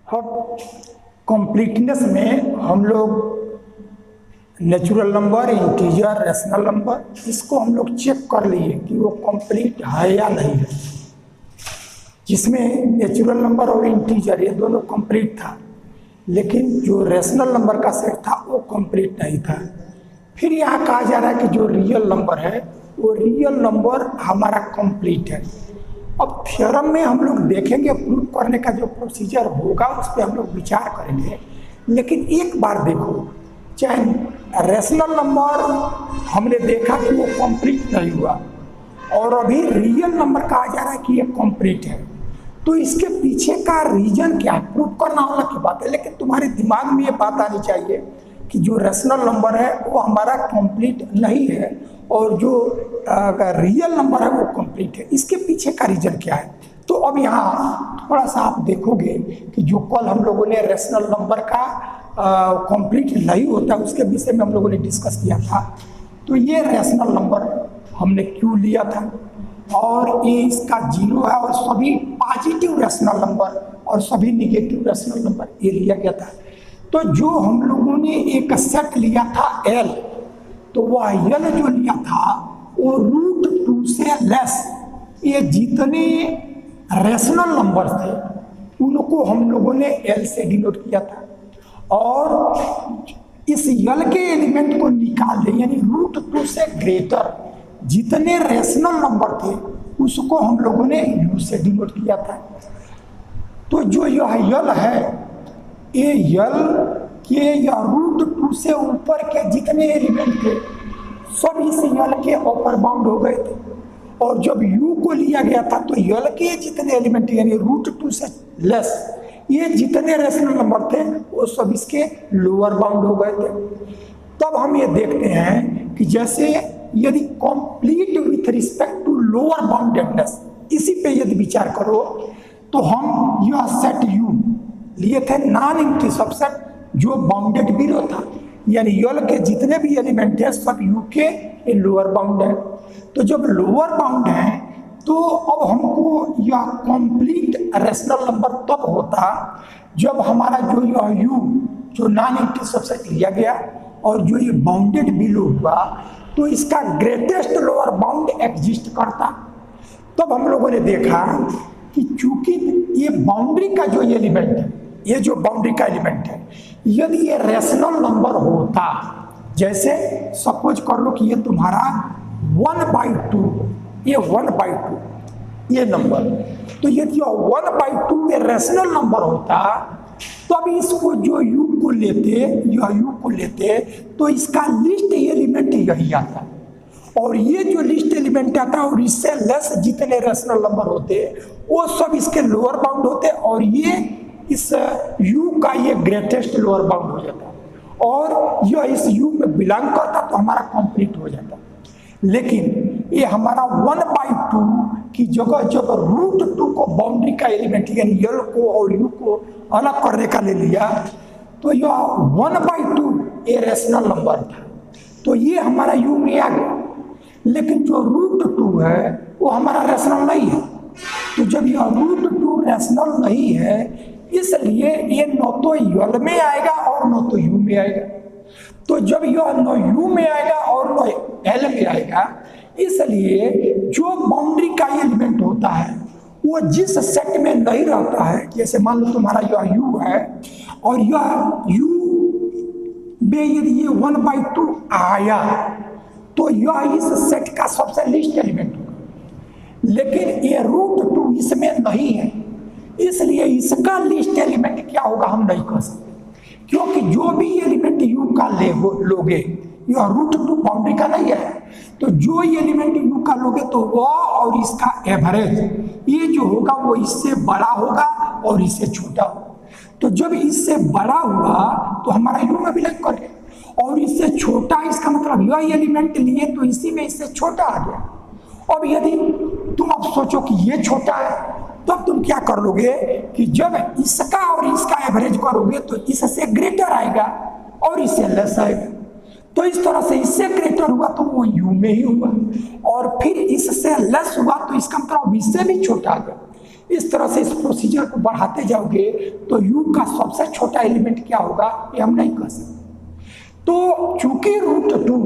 अब कंप्लीटनेस में हम लोग natural number, integer, rational number, इसको हम लोग चेक कर लिए कि वो कंप्लीट है या नहीं है। जिसमें नेचुरल नंबर और इंटीजर ये दोनों कंप्लीट था, लेकिन जो रेशनल नंबर का सेट था वो कंप्लीट नहीं था। फिर यहाँ कहा जा रहा है कि जो रियल नंबर है वो रियल नंबर हमारा कंप्लीट है। अब थ्योरम में हम लोग देखेंगे, प्रूव करने का जो प्रोसीजर होगा उस पर हम लोग विचार करेंगे। लेकिन एक बार देखो, चाहे रेशनल नंबर हमने देखा कि वो कंप्लीट नहीं हुआ और अभी रियल नंबर कहा जा रहा है कि ये कंप्लीट है, तो इसके पीछे का रीजन क्या है? प्रूव करना होना की बात है, लेकिन तुम्हारे दिमाग में ये बात आनी चाहिए कि जो रेशनल नंबर है वो हमारा कंप्लीट नहीं है और जो रियल नंबर है वो कंप्लीट है। इसके पीछे का रीजन क्या है? तो अब यहाँ थोड़ा सा आप देखोगे कि जो कल हम लोगों ने रेशनल नंबर का कंप्लीट नहीं होता उसके विषय में हम लोगों ने डिस्कस किया था। तो ये रेशनल नंबर हमने क्यों लिया था और ये इसका जीरो है और सभी पॉजिटिव रेशनल नंबर और सभी निगेटिव रेशनल नंबर ये लिया गया था। तो जो हम लोगों ने एक सेट लिया था एल, तो वह एल जो लिया था वो √2 से लेस, ये जितने रेशनल नंबर थे उनको हम लोगों ने एल से डिनोट किया था और इस यल के एलिमेंट को निकाल दे, यानी √2 से ग्रेटर जितने रेशनल नंबर थे उसको हम लोगों ने यू से डिनोट किया था। तो जो यह यल है, ये यल के या √2 से ऊपर के जितने एलिमेंट थे सब इस यल के ऊपर बाउंड हो गए थे और जब यू को लिया गया था तो यल के जितने एलिमेंट यानी √2 से लेस ये जितने रेशनल नंबर थे वो सब इसके लोअर बाउंड हो गए थे। तब हम ये देखते हैं कि जैसे यदि complete with respect to lower boundedness, इसी पे यदि विचार करो तो हम यह सेट यू लिए थे नॉन एम्प्टी सबसेट जो बाउंडेड बिलो था, यानी यल के जितने भी एलिमेंट है सब यू के लोअर बाउंड है। तो जब लोअर बाउंड है तो अब हमको यह कंप्लीट रेशनल नंबर तब होता जब हमारा जो यह यू जो नॉन एम्प्टी सबसेट लिया गया और जो ये बाउंडेड बिलो हुआ तो इसका ग्रेटेस्ट लोअर बाउंड एग्जिस्ट करता। तब हम लोगों ने देखा कि चूंकि ये बाउंड्री का जो एलिमेंट है, ये जो बाउंड्री का एलिमेंट है, यदि ये रेशनल नंबर होता, जैसे सपोज कर लो कि ये तुम्हारा 1/2, ये 1/2 ये नंबर, तो यदि 1/2 ये रेशनल नंबर होता तब इसको जो यू को लेते, यह यू को लेते तो इसका लिस्ट एलिमेंट यही आता और ये जो लिस्ट एलिमेंट आता और इससे लेस जितने रेशनल नंबर होते वो सब इसके लोअर बाउंड होते और ये इस यू का ये ग्रेटेस्ट लोअर बाउंड हो जाता और यह इस यू में बिलोंग करता तो हमारा कंप्लीट हो जाता। लेकिन ये हमारा 1/2 की जगह जब √2 को बाउंड्री का एलिमेंट यानी यल को और यू को अलग करने का ले लिया तो यह 1/2 ये रेशनल नंबर था, तो ये हमारा यू में आ गया। लेकिन जो √2 है वो हमारा रेशनल नहीं है, तो जब यह √2 रेशनल नहीं है इसलिए ये न तो यल में आएगा और न तो यू में आएगा। तो जब यह न यू में आएगा और न एल में आएगा, इसलिए जो बाउंड्री का एलिमेंट होता है वो जिस सेट में नहीं रहता है, जैसे मान लो तुम्हारा यह यू है और यह यू में यदि ये 1/2 आया तो यह इस सेट का सबसे लिस्ट एलिमेंट होगा। लेकिन ये √2 इसमें नहीं है, इसलिए इसका लिस्ट एलिमेंट क्या होगा हम नहीं कह सकते, क्योंकि जो भी एलिमेंट यू का लोगे यह √2 बाउंड्री का नहीं है, तो जो एलिमेंट यू का लोगे तो वह और इसका एवरेज ये जो होगा वो इससे बड़ा होगा और इससे छोटा होगा। तो जब इससे बड़ा हुआ तो हमारा यू में बिलोंग कर गया और इससे छोटा, इसका मतलब यह एलिमेंट लिए तो इसी में इससे छोटा आ गया। अब यदि तुम अब सोचो कि ये छोटा है तब तुम क्या कर लोगे कि जब इसका और इसका एवरेज करोगे तो इससे ग्रेटर आएगा और इससे लेस आएगा। तो इस तरह से इससे ग्रेटर हुआ तो वो यू में ही हुआ और फिर इससे लेस हुआ तो इसका मतलब इससे भी छोटा आ गया। इस तरह से इस प्रोसीजर को बढ़ाते जाओगे तो u का सबसे छोटा एलिमेंट क्या होगा ये हम नहीं कह सकते। तो चूंकि √2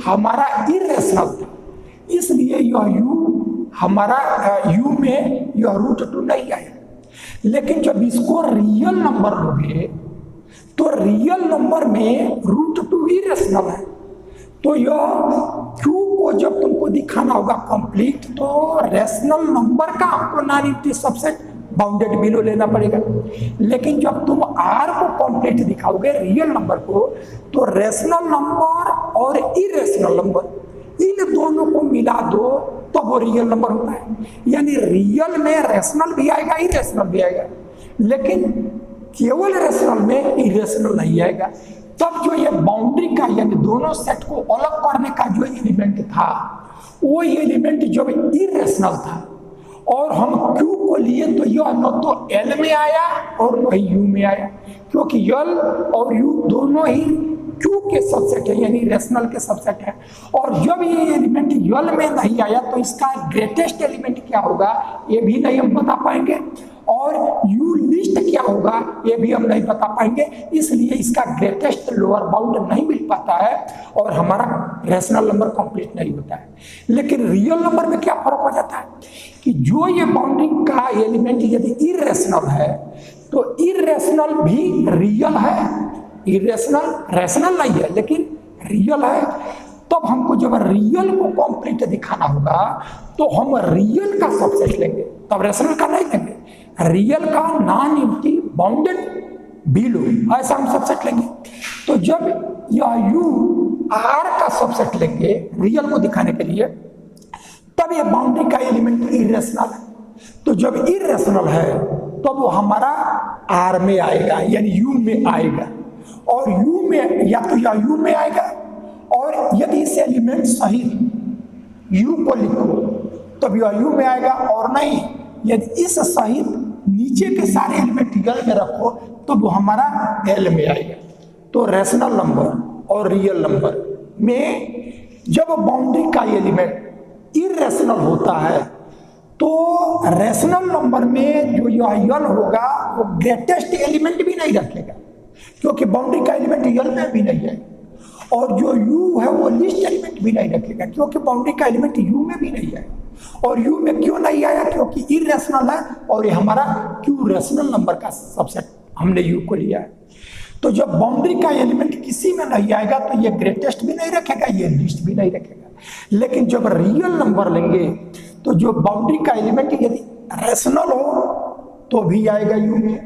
हमारा इरेशनल था, इसलिए यह u हमारा u में यह √2 नहीं आया। लेकिन जब इसको रियल नंबर लोगे तो रियल नंबर में √2 इरेशनल है, तो यह q को जब तुमको दिखाना होगा कंप्लीट, तो रेशनल नंबर का आपको non empty subset bounded below लेना पड़ेगा। लेकिन जब तुम r को कंप्लीट दिखाओगे रियल नंबर को, तो रेशनल नंबर और इरेशनल नंबर इन दोनों को मिला दो तो वो रियल नंबर होता है। यानी रियल में रेशनल भी आएगा इरेशनल भी आएगा, लेकिन केवल रेशनल में इरेशनल नहीं आएगा। तब जो ये बाउंड्री का यानी दोनों सेट को अलग करने का जो एलिमेंट था, वो एलिमेंट जब इरेशनल था और हम Q को लिए तो यह न तो L में आया और न ही U में आया, क्योंकि L और U दोनों ही Q के सबसेट है यानी रेशनल के सबसेट है। और जब ये एलिमेंट L में नहीं आया तो इसका ग्रेटेस्ट एलिमेंट क्या होगा ये भी नहीं हम बता पाएंगे, और U लिस्ट क्या होगा ये भी हम नहीं बता पाएंगे। इसलिए इसका ग्रेटेस्ट लोअर बाउंड नहीं मिल पाता है और हमारा रेशनल नंबर कंप्लीट नहीं होता है। लेकिन रियल नंबर में क्या फर्क हो जाता है कि जो ये बाउंड्री का एलिमेंट यदि इरेशनल है तो इरेशनल भी रियल है, इरेशनल रेशनल नहीं है लेकिन रियल है। तब हमको जब रियल को कंप्लीट दिखाना होगा तो हम रियल का सबसेट लेंगे, तब रेशनल का नहीं लेंगे। रियल का नॉन एम्प्टी बाउंडेड बिलो ऐसा हम सबसेट लेंगे। तो जब यह u r का सबसेट लेंगे रियल को दिखाने के लिए, तब यह बाउंड्री का एलिमेंट इरेशनल है। तो जब इरेशनल है तो वो हमारा r में आएगा यानी u में आएगा, और u में या तो या u में आएगा, और यदि इस एलिमेंट सहित u को लिखो तब यह u में आएगा, और नहीं यदि इस सहित नीचे के सारे एलिमेंट L में रखो तो वो हमारा L में आएगा। तो रेशनल नंबर और रियल नंबर में जब बाउंड्री का एलिमेंट इरेशनल होता है तो रेशनल नंबर में जो यह L होगा वो ग्रेटेस्ट एलिमेंट भी नहीं रखेगा, क्योंकि बाउंड्री का एलिमेंट L में भी नहीं है, और जो U है वो लिस्ट एलिमेंट भी नहीं रखेगा, क्योंकि बाउंड्री का एलिमेंट U में भी नहीं है। और U में क्यों नहीं आया, क्योंकि इरेशनल है और ये हमारा Q रेशनल नंबर का सबसेट हमने U को लिया है। तो जब बाउंड्री का एलिमेंट किसी में नहीं आएगा तो ये ग्रेटेस्ट भी नहीं रखेगा, ये लिस्ट भी नहीं रखेगा। लेकिन जब रियल नंबर लेंगे तो जो बाउंड्री का एलिमेंट यदि रेशनल हो तो भी आएगा U में,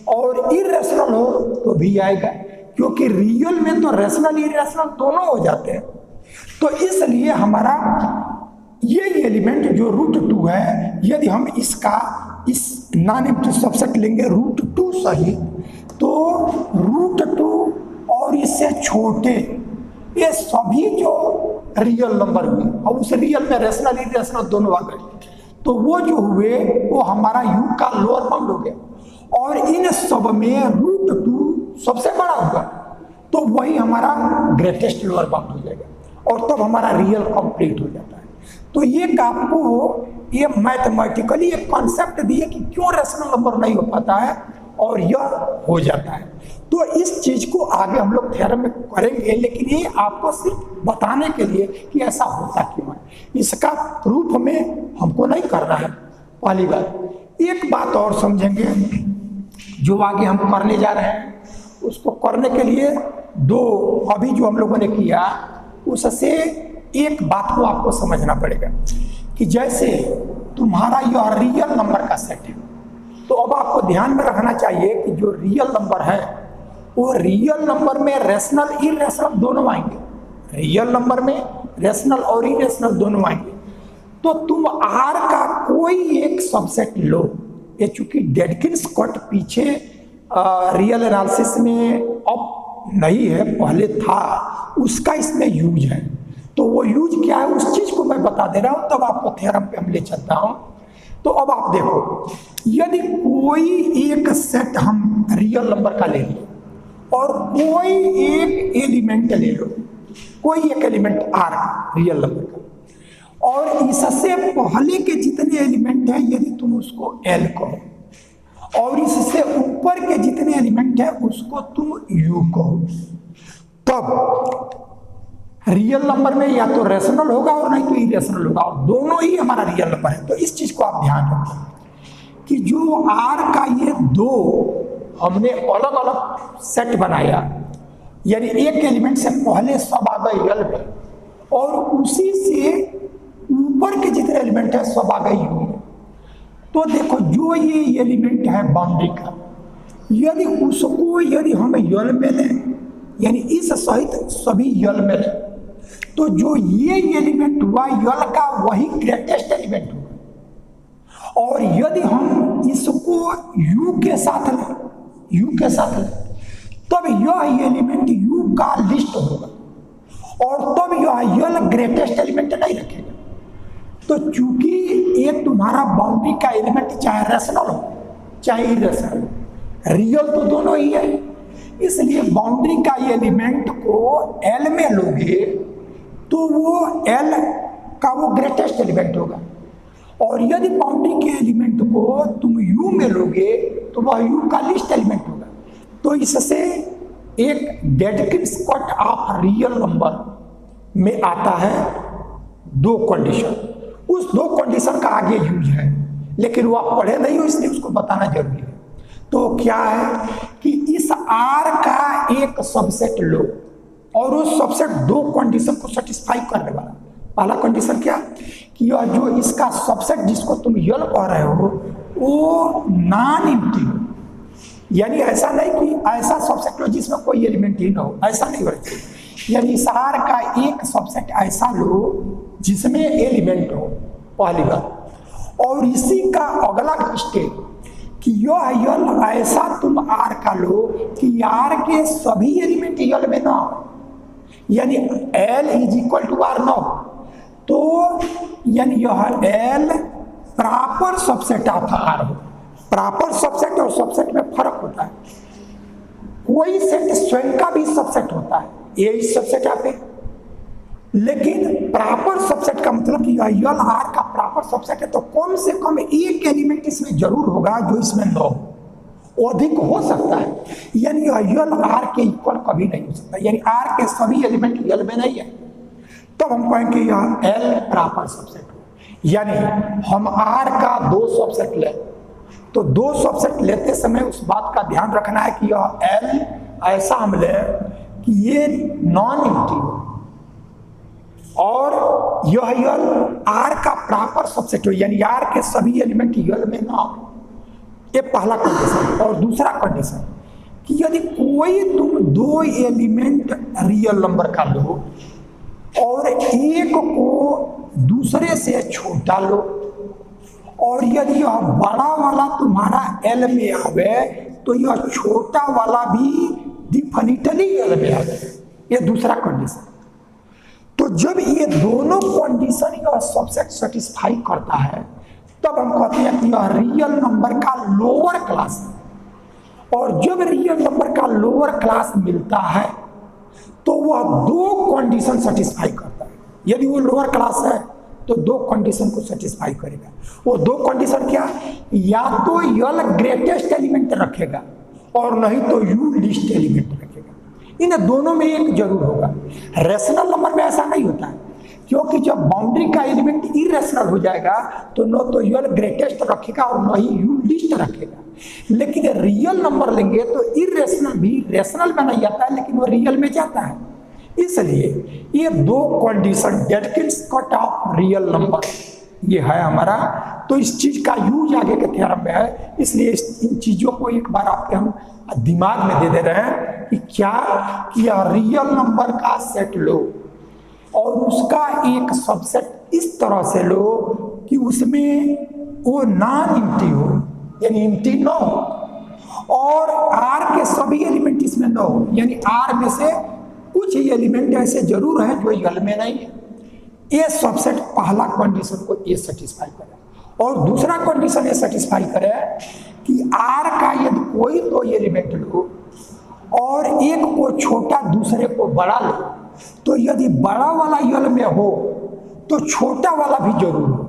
और इरेशनल हो तो भी आएगा, क्योंकि रियल में तो रेशनल इरेशनल दोनों हो जाते हैं। तो इसलिए हमारा ये एलिमेंट जो √2 है, यदि हम इसका इस नॉन एम्प्टी सबसेट लेंगे √2 सही, तो √2 और इससे छोटे ये सभी जो रियल नंबर हुए, और उस रियल में रेशनल इरेशनल दोनों आ गए, तो वो जो हुए वो हमारा U का लोअर बाउंड हो गया, और इन सब में √2 सबसे बड़ा होगा तो वही हमारा ग्रेटेस्ट लोअर बाउंड हो जाएगा, और तब हमारा रियल कंप्लीट हो जाता है। तो ये आपको ये मैथमेटिकली एक कॉन्सेप्ट दिए कि क्यों रेशनल नंबर नहीं हो पाता है और यह हो जाता है। तो इस चीज को आगे हम लोग थ्योरम में करेंगे, लेकिन ये आपको सिर्फ बताने के लिए कि ऐसा होता क्यों है, इसका प्रूफ में हमको नहीं करना है। पहली बात, एक बात और समझेंगे जो आगे हम करने जा रहे हैं, उसको करने के लिए दो अभी जो हम लोगों ने किया उससे एक बात को आपको समझना पड़ेगा कि जैसे तुम्हारा यह रियल नंबर का सेट है, तो अब आपको ध्यान में रखना चाहिए कि जो रियल नंबर है वो रियल नंबर में रेशनल इरेशनल दोनों आएंगे, रियल नंबर में रेशनल और इरेशनल दोनों आएंगे। तो तुम R का कोई एक सबसेट लो, ये चूंकि डेडकिन्स-कट पीछे रियल एनालिसिस में अब नहीं है, पहले था, उसका इसमें यूज है। तो वो यूज क्या है उस चीज को मैं बता दे रहा हूं, तब आपको थ्योरम पे हम ले चलता हूं। तो अब आप देखो, यदि कोई एक सेट हम रियल नंबर का ले लो और कोई एक एलिमेंट ले लो, कोई एक एलिमेंट R का रियल नंबर का, और इससे पहले के जितने एलिमेंट हैं यदि तुम उसको एल कहो और इससे ऊपर के जितने एलिमेंट हैं उसको तुम यू कहो, तब रियल नंबर में या तो रेशनल होगा और नहीं तो इरेशनल होगा, और दोनों ही हमारा रियल नंबर है। तो इस चीज को आप ध्यान रखें कि जो आर का ये दो हमने अलग अलग सेट बनाया, यानी एक एलिमेंट से पहले सब आ गए यल में और उसी से ऊपर के जितने एलिमेंट है सब आ गए यू में। तो देखो जो ये एलिमेंट है बाउंड्री का, यदि हम यल में लें, यानी इस सहित सभी यल में लें, तो जो ये एलिमेंट हुआ यल का वही ग्रेटेस्ट एलिमेंट हुआ। और यदि हम इसको u के साथ लें तब यह एलिमेंट u का लिस्ट होगा और तब यह यल ग्रेटेस्ट एलिमेंट नहीं रखेगा। तो चूंकि ये तुम्हारा बाउंड्री का एलिमेंट चाहे रेशनल हो चाहे इरेशनल हो, रियल तो दोनों ही है, इसलिए बाउंड्री का एलिमेंट को एल में लोगे तो वो एल का वो ग्रेटेस्ट एलिमेंट होगा, और यदि बाउंड्री के एलिमेंट को तुम यू में लोगे तो वह यू का लिस्ट एलिमेंट होगा। तो इससे एक डेडकिन्स कट ऑफ रियल नंबर में आता है दो कंडीशन। उस दो कंडीशन का आगे यूज है, लेकिन वो आप पढ़े नहीं हो इसलिए उसको बताना जरूरी है। तो क्या है कि इस आर का एक सबसेट लो और उस सबसेट दो कंडीशन को सेटिस्फाई करने वाला। पहला कंडीशन क्या कि यह जो इसका सबसेट जिसको तुम यल कह रहे हो वो नॉन एम्प्टी हो, यानी ऐसा नहीं कि ऐसा सबसेट लो जिसमें कोई एलिमेंट ही ना हो, ऐसा नहीं होना चाहिए। यानी इस आर का एक सबसेट ऐसा लो जिसमें एलिमेंट हो, पहली बात। और इसी का अगला स्टेप कि यह यल ऐसा तुम आर का लो कि आर के सभी एलिमेंट यल में ना हो, यानी L is equal to R ना हो। तो यानी यह L proper subset of R हो। प्रॉपर सबसेट और सबसेट में फर्क होता है, कोई सेट स्वयं का भी सबसेट होता है, ये सबसेट आप है, लेकिन प्रॉपर सबसेट का मतलब कि यल आर का प्रॉपर सबसेट है तो कम से कम एक एलिमेंट इसमें जरूर होगा जो इसमें न हो, अधिक हो सकता है, यानी यल आर के इक्वल कभी नहीं हो सकता, यानी आर के सभी एलिमेंट यल में नहीं है। तब हम कहेंगे यह एल प्रॉपर सबसेट हो। यानी हम आर का दो सबसेट लें तो दो सबसेट लेते समय उस बात का ध्यान रखना है कि यह एल ऐसा हम लें कि ये नॉन एम्प्टी हो और यह यल आर का प्रॉपर सबसेट हो, यानी आर के सभी एलिमेंट यल में ना हो। ये पहला कंडीशन। और दूसरा कंडीशन कि यदि कोई तुम दो एलिमेंट रियल नंबर का लो और एक को दूसरे से छोटा लो, और यदि यह बड़ा वाला तुम्हारा एल में आवे तो यह छोटा वाला भी डिफिनिटली एल में आवे, ये दूसरा कंडीशन। तो जब ये दोनों कंडीशन यह सबसेट सेटिस्फाई करता है तब हम कहते हैं कि यह रियल नंबर का लोअर क्लास है। और जब रियल नंबर का लोअर क्लास मिलता है तो वह दो कंडीशन सेटिस्फाई करता है। यदि वो लोअर क्लास है तो दो कंडीशन को सेटिस्फाई करेगा। वो दो कंडीशन क्या, या तो यल ग्रेटेस्ट एलिमेंट रखेगा और नहीं तो यू लिस्ट एलिमेंट रखेगा। इन दोनों में एक जरूर होगा। रेशनल नंबर में ऐसा नहीं होता है, क्योंकि जब बाउंड्री का एलिमेंट इरेशनल हो जाएगा तो न तो यल ग्रेटेस्ट रखेगा और न ही यू लिस्ट रखेगा। लेकिन रियल नंबर लेंगे तो इरेशनल भी रेशनल में नहीं आता है लेकिन वो रियल में जाता है। इसलिए ये दो condition Dedekind's cut of real number ये है हमारा। तो इस चीज का यूज आगे के थ्योरम में है, इसलिए इन चीजों को एक बार आपके हम दिमाग में दे रहे हैं कि क्या किया रियल नंबर का सेट लो और उसका एक सबसेट इस तरह से लो कि उसमें वो नॉन एम्प्टी हो, यानी एम्प्टी ना हो, और आर के सभी एलिमेंट इसमें ना हो, यानी आर में से कुछ एलिमेंट ऐसे जरूर है जो यल में नहीं है। ये सबसेट पहला कंडीशन को ये सेटिस्फाई करे। और दूसरा कंडीशन ये सेटिस्फाई करे कि आर का यदि कोई दो एलिमेंट लो और एक को छोटा दूसरे को बड़ा लो, तो यदि बड़ा वाला यल में हो तो छोटा वाला भी जरूर हो।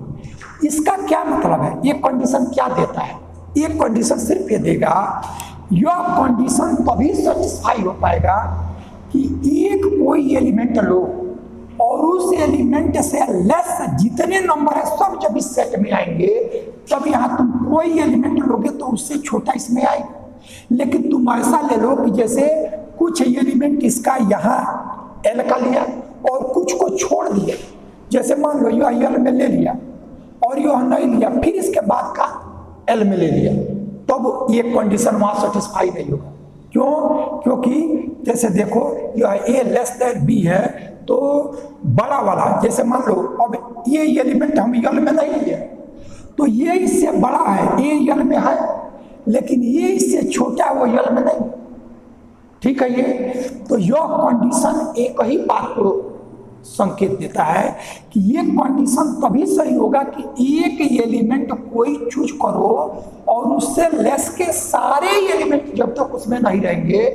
इसका क्या मतलब है, ये कंडीशन क्या देता है, ये कंडीशन सिर्फ ये देगा, यह कंडीशन तभी सेटिस्फाई हो पाएगा कि एक कोई एलिमेंट लो और उस एलिमेंट से लेस जितने नंबर है सब जब इस सेट में आएंगे, तब यहां तुम कोई एलिमेंट लोगे तो उससे छोटा इसमें आएगा। लेकिन तुम ऐसा ले लो कि जैसे कुछ एलिमेंट इसका यहाँ एल का लिया और कुछ को छोड़ दिया, जैसे मान लो यह एल में ले लिया और यह नहीं लिया, फिर इसके बाद का एल में ले लिया, तब ये कंडीशन वहां सेटिस्फाई नहीं होगा। क्यों? क्योंकि जैसे देखो यह ए लेस देन बी है, तो बड़ा वाला जैसे मान लो अब ये एलिमेंट हम यल में नहीं लिए, तो ये इससे बड़ा है, ए यल में है, लेकिन ये इससे छोटा है, वो यल में नहीं। ठीक है, ये तो यह कंडीशन एक ही बात को संकेत देता है कि ये कंडीशन तभी सही होगा कि एक एलिमेंट कोई चूज करो और उससे लेस के सारे एलिमेंट जब तक उसमें नहीं रहेंगे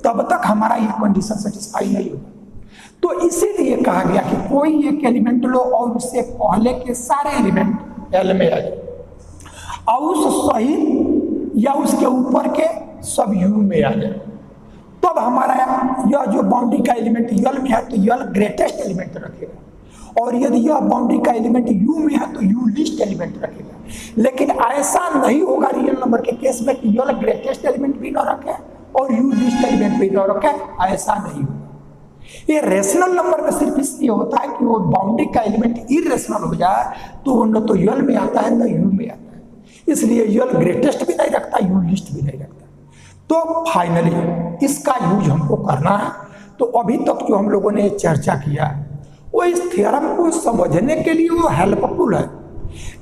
तब तक हमारा ये कंडीशन सेटिस्फाई नहीं होगा। तो इसीलिए कहा गया कि कोई एक एलिमेंट लो और उससे पहले के सारे एलिमेंट एल में आ जाए और उस सही या उसके ऊपर के सब यू में आ जाए, तब हमारा यह जो बाउंड्री का एलिमेंट यल में है तो यल ग्रेटेस्ट एलिमेंट रखेगा, और यदि यह बाउंड्री का एलिमेंट यू में है तो यू लीस्ट एलिमेंट रखेगा। लेकिन ऐसा नहीं होगा रियल नंबर के केस में कि यल ग्रेटेस्ट एलिमेंट भी न रखे और यू लीस्ट एलिमेंट भी न रखे, ऐसा नहीं होगा। ये रेशनल नंबर में सिर्फ इसलिए होता है कि वो बाउंड्री का एलिमेंट इरेशनल हो जाए तो वो न तो यल में आता है न यू में आता है, इसलिए यल ग्रेटेस्ट भी नहीं रखता, यू लीस्ट भी नहीं रखता। तो फाइनली इसका यूज हमको करना है। तो अभी तक जो हम लोगों ने चर्चा किया वो इस थ्योरम को समझने के लिए वो हेल्पफुल है,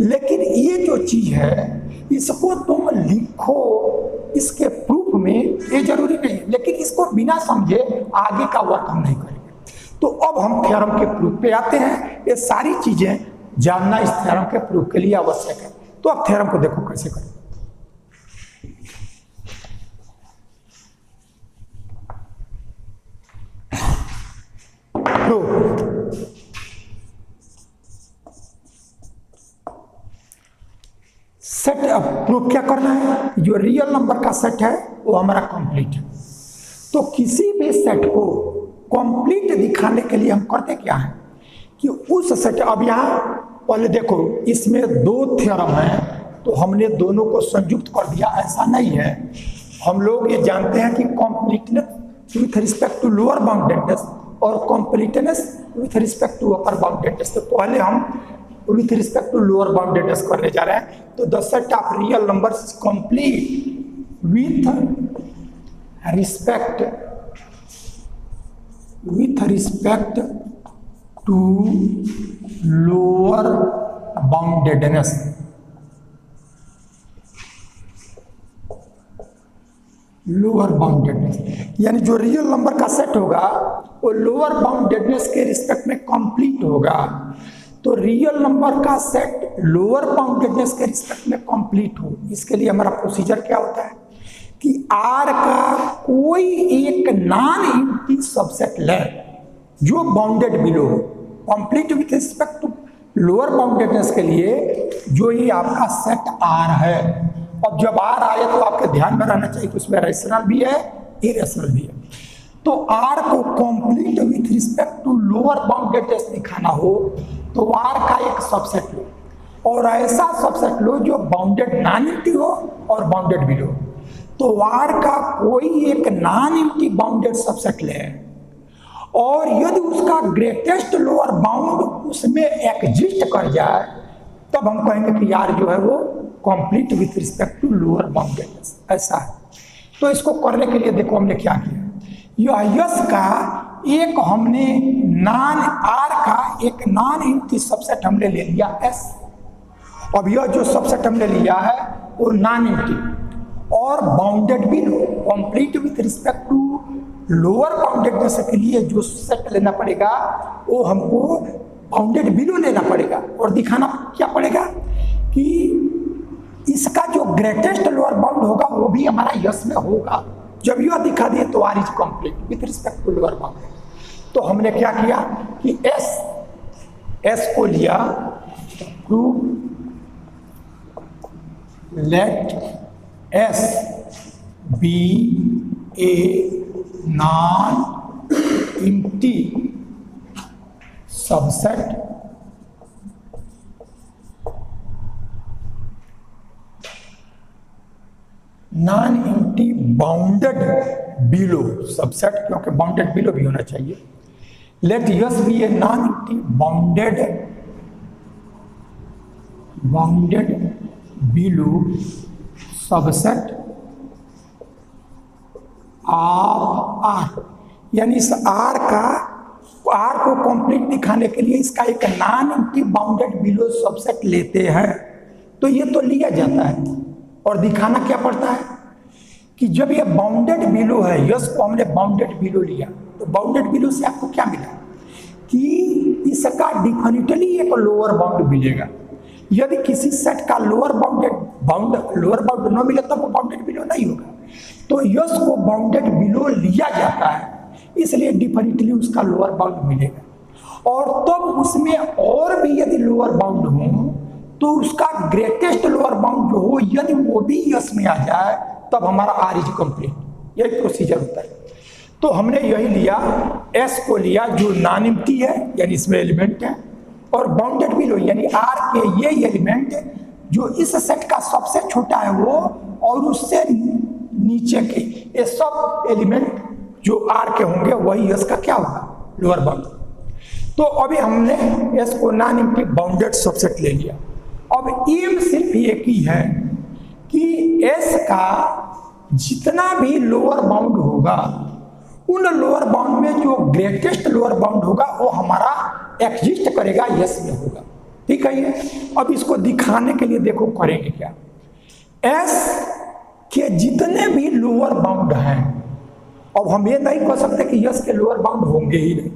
लेकिन ये जो चीज है इसको तुम लिखो इसके प्रूफ में, ये जरूरी नहीं, लेकिन इसको बिना समझे आगे का वर्क हम नहीं करेंगे। तो अब हम थ्योरम के प्रूफ पे आते हैं। ये सारी चीजें जानना इस थ्योरम के प्रूफ के लिए आवश्यक है। तो अब थ्योरम को देखो कैसे करें। सेट अब प्रूफ क्या करना है, जो रियल नंबर का सेट है वो हमारा कंप्लीट है। तो किसी भी सेट को कंप्लीट दिखाने के लिए हम करते क्या है कि उस सेट, अब यहाँ पहले देखो इसमें दो थ्योरम है तो हमने दोनों को संयुक्त कर दिया, ऐसा नहीं है। हम लोग ये जानते हैं कि completeness with respect to lower boundedness और completeness with respect to upper boundedness. तो पहले हम with respect to lower boundedness करने जा रहे हैं। तो the set of real numbers complete with respect to lower boundedness. Lower boundedness यानी जो रियल नंबर का सेट होगा वो लोअर बाउंडेडनेस के रिस्पेक्ट में कंप्लीट होगा। तो रियल नंबर का सेट लोअर बाउंडेडनेस के रिस्पेक्ट में कंप्लीट हो, इसके लिए हमारा प्रोसीजर क्या होता है कि आर का कोई एक नॉन एम्प्टी सबसेट ले जो बाउंडेड बिलो हो। Complete with respect to lower boundedness के लिए जो ये आपका सेट आर है, अब जब आर आए तो आपके ध्यान में रहना चाहिए कि उसमें रेशनल भी है इरेशनल भी है। तो आर को complete with respect to lower boundedness दिखाना हो तो आर का एक सबसेट लो और ऐसा सबसेट लो जो बाउंडेड नॉन एम्प्टी हो और बाउंडेड भी लो। तो आर का कोई एक नॉन एम्प्टी बाउंडेड सबसेट ले और यदि उसका ग्रेटेस्ट लोअर बाउंड उसमें एग्जिस्ट कर जाए तब हम कहेंगे कि यार जो है वो complete with respect to lower boundedness, ऐसा है। तो इसको करने के लिए देखो हमने क्या किया, यह यस का एक हमने नॉन आर का एक नॉन एम्प्टी सबसेट हमने ले लिया एस। अब यह जो सबसेट हमने लिया है वो नॉन एम्प्टी और बाउंडेड भी लो, complete with respect to lower boundedness के लिए जो सेट लेना पड़ेगा वो हमको बाउंडेड बिलो लेना पड़ेगा और दिखाना क्या पड़ेगा कि इसका जो ग्रेटेस्ट लोअर बाउंड होगा वो भी हमारा यस में होगा। जब यह दिखा दिए तो R is complete with respect to lower bound. तो हमने क्या किया कि एस को लिया, prove let S be a non empty subset non empty bounded below subset, क्योंकि बाउंडेड बिलो भी होना चाहिए। Let S be a non empty bounded below subset of R, यानी इस आर को कंप्लीट दिखाने के लिए इसका एक non empty bounded below subset लेते हैं। तो ये तो लिया जाता है और दिखाना क्या पड़ता है कि जब ये बाउंडेड बिलो है, यस को हमने बाउंडेड बिलो लिया, तो बाउंडेड बिलो से आपको क्या मिला कि इसका डिफिनिटली एक लोअर बाउंड मिलेगा। यदि किसी सेट का लोअर बाउंड न मिले तब वो बाउंडेड बिलो नहीं होगा। तो यस को बाउंडेड बिलो लिया जाता है, इसलिए डिफिनिटली उसका लोअर बाउंड मिलेगा। और तब उसमें और भी यदि लोअर बाउंड हो तो उसका ग्रेटेस्ट लोअर बाउंड जो हो, यदि वो भी यस में आ जाए तब हमारा आर इज कंप्लीट। यही प्रोसीजर होता है। तो हमने यही लिया, एस को लिया जो नॉन एम्प्टी है, यानी इसमें एलिमेंट है, और बाउंडेड बिलो यानी आर के ये एलिमेंट जो इस सेट का सबसे छोटा है वो, और उससे नीचे के ये सब एलिमेंट जो आर के होंगे वही एस का क्या होगा, लोअर बाउंड। तो अभी हमने एस को नॉन एम्प्टी बाउंडेड सबसेट ले लिया। अब एम सिर्फ एक ही है कि एस का जितना भी लोअर बाउंड होगा उन लोअर बाउंड में जो ग्रेटेस्ट लोअर बाउंड होगा वो हमारा एग्जिस्ट करेगा, यस में होगा। ठीक है। ये अब इसको दिखाने के लिए देखो करेंगे क्या, एस के जितने भी लोअर बाउंड हैं, अब हम ये नहीं कह सकते कि यस के लोअर बाउंड होंगे ही नहीं,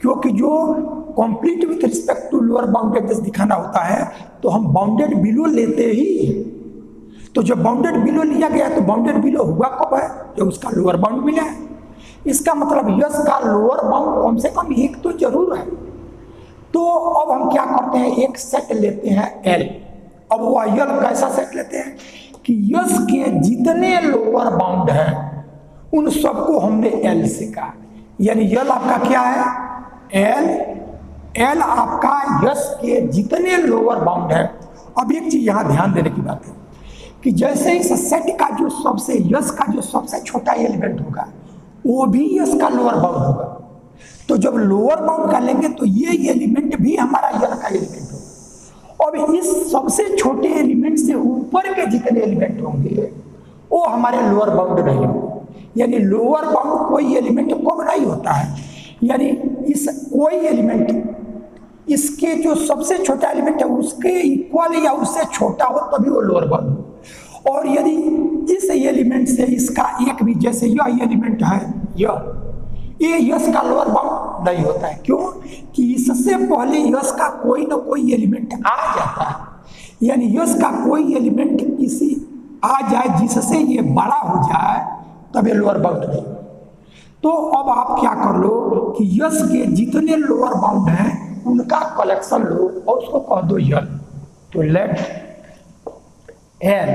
क्योंकि जो complete with respect to lower bounded दिखाना होता है तो हम बाउंडेड बिलो लेते ही। तो जब बाउंडेड बिलो लिया गया तो बाउंडेड बिलो हुआ कब है, जब उसका लोअर बाउंड मिला है। इसका मतलब यस का लोअर बाउंड कम से कम एक तो जरूर है। तो अब हम क्या करते हैं, एक सेट लेते हैं एल। अब वो एल कैसा सेट लेते हैं कि यस के जितने लोअर बाउंड हैं उन सबको हमने एल से कहा, यानी एल आपका क्या है, एल आपका यस के जितने लोअर बाउंड है। अब एक चीज यहां ध्यान देने की बात है कि जैसे इस सेट का जो सबसे यस का जो सबसे छोटा एलिमेंट होगा वो भी यस का लोअर बाउंड होगा। तो जब लोअर बाउंड का लेंगे तो ये एलिमेंट भी हमारा यल का एलिमेंट होगा। अब इस सबसे छोटे एलिमेंट से ऊपर के जितने एलिमेंट होंगे वो हमारे लोअर बाउंड नहीं होंगे, यानी लोअर बाउंड कोई एलिमेंट कम नहीं होता है, यानी इस कोई एलिमेंट इसके जो सबसे छोटा एलिमेंट है उसके इक्वल या उससे छोटा हो तभी वो लोअर बाउंड हो। और यदि इस एलिमेंट से इसका एक भी, जैसे यह एलिमेंट है ये यस का लोअर बाउंड नहीं होता है। क्यों कि इससे पहले यस का कोई ना कोई एलिमेंट आ जाता है, यानी यस का कोई एलिमेंट किसी आ जाए जिससे ये बड़ा हो जाए तब ये लोअर बाउंड नहीं। तो अब आप क्या कर लो कि यस के जितने लोअर बाउंड हैं उनका कलेक्शन लो और उसको कह दो यल। तो let L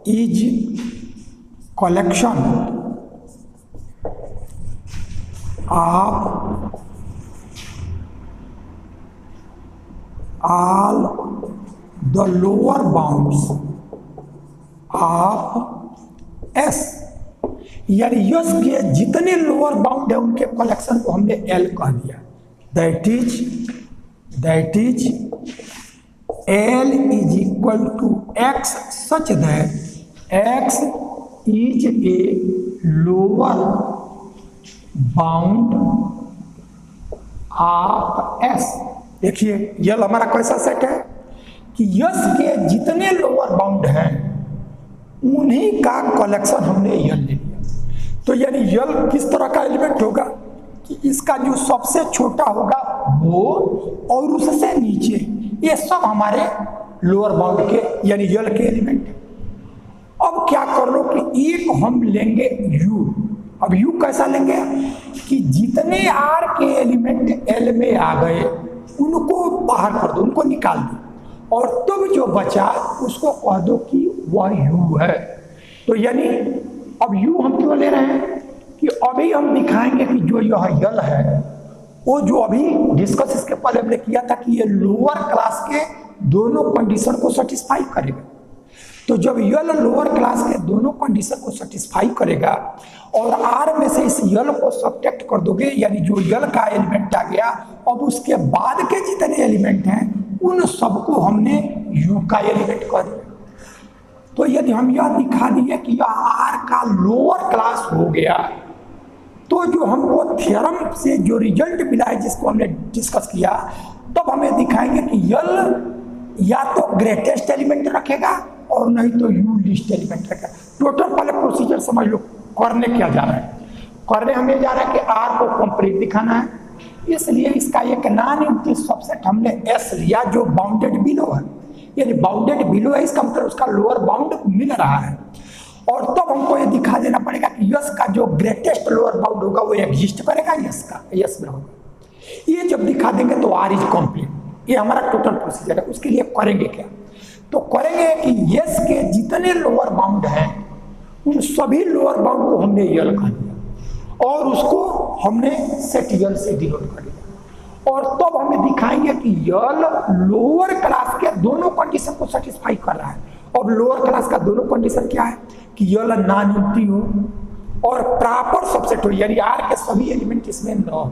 is collection of all the lower bounds of S, यानी यस के जितने लोअर बाउंड है उनके कलेक्शन को हमने एल कह दिया। That is L is equal to X such that X is a lower bound of S. देखिए यल हमारा कैसा सेट है कि यस के जितने लोअर बाउंड हैं उन्हीं का कलेक्शन हमने यल ले लिया। तो यानी यल किस तरह का एलिमेंट होगा कि इसका जो सबसे छोटा होगा वो और उससे नीचे ये सब हमारे लोअर बाउंड के यानी यल के एलिमेंट। अब क्या कर लो कि एक हम लेंगे यू। अब यू कैसा लेंगे कि जितने आर के एलिमेंट एल में आ गए उनको बाहर कर दो, उनको निकाल दो, और तब जो बचा उसको कह दो कि वह u है। तो यानी अब u हम क्यों ले रहे हैं कि अभी हम दिखाएंगे कि जो यह यल है वो जो अभी डिस्कस इसके पहले हमने किया था कि ये लोअर क्लास के दोनों कंडीशन को सेटिस्फाई करेगा। तो जब यल लोअर क्लास के दोनों कंडीशन को सेटिस्फाई करेगा और आर में से इस यल को सब्ट्रैक्ट कर दोगे, यानी जो यल का एलिमेंट आ गया, अब उसके बाद के जितने एलिमेंट हैं उन सबको हमने यू का एलिमेंट कर दिया। तो यदि हम यह दिखा दिए कि यह आर का लोअर क्लास हो गया, तो जो हमको थ्योरम से जो रिजल्ट मिला है जिसको हमने डिस्कस किया, तब हमें दिखाएंगे कि यल या तो ग्रेटेस्ट एलिमेंट रखेगा और नहीं तो यू लीस्ट एलिमेंट रखेगा। टोटल पहले प्रोसीजर समझ लो, करने क्या जा रहा है। करने हमें जा रहा है कि आर को कंप्लीट दिखाना है, इसलिए इसका एक नॉन एम्प्टी सबसेट हमने एस लिया जो बाउंडेड बिलो है, यानी बाउंडेड बिलो है, इसका मतलब उसका लोअर बाउंड मिल रहा है। और तब हमको ये दिखा देना पड़ेगा कि यस का जो ग्रेटेस्ट लोअर बाउंड होगा वो एग्जिस्ट करेगा यस का, यस में होगा। ये जब दिखा देंगे तो आर इज कंप्लीट। ये हमारा टोटल प्रोसीजर है। उसके लिए करेंगे क्या, तो करेंगे कि यस के जितने लोअर बाउंड हैं उन सभी लोअर बाउंड को हमने यल कर दिया और उसको हमने सेट यल से डिनोट कर दिया। और तब हमें दिखाएंगे कि यल लोअर क्लास के दोनों कंडीशन को सेटिस्फाई कर रहा है। अब लोअर क्लास का दोनों कंडीशन क्या है कि यल नॉन एम्प्टी हो और प्रॉपर सबसेट हो, यानी आर के सभी एलिमेंट इसमें न हो।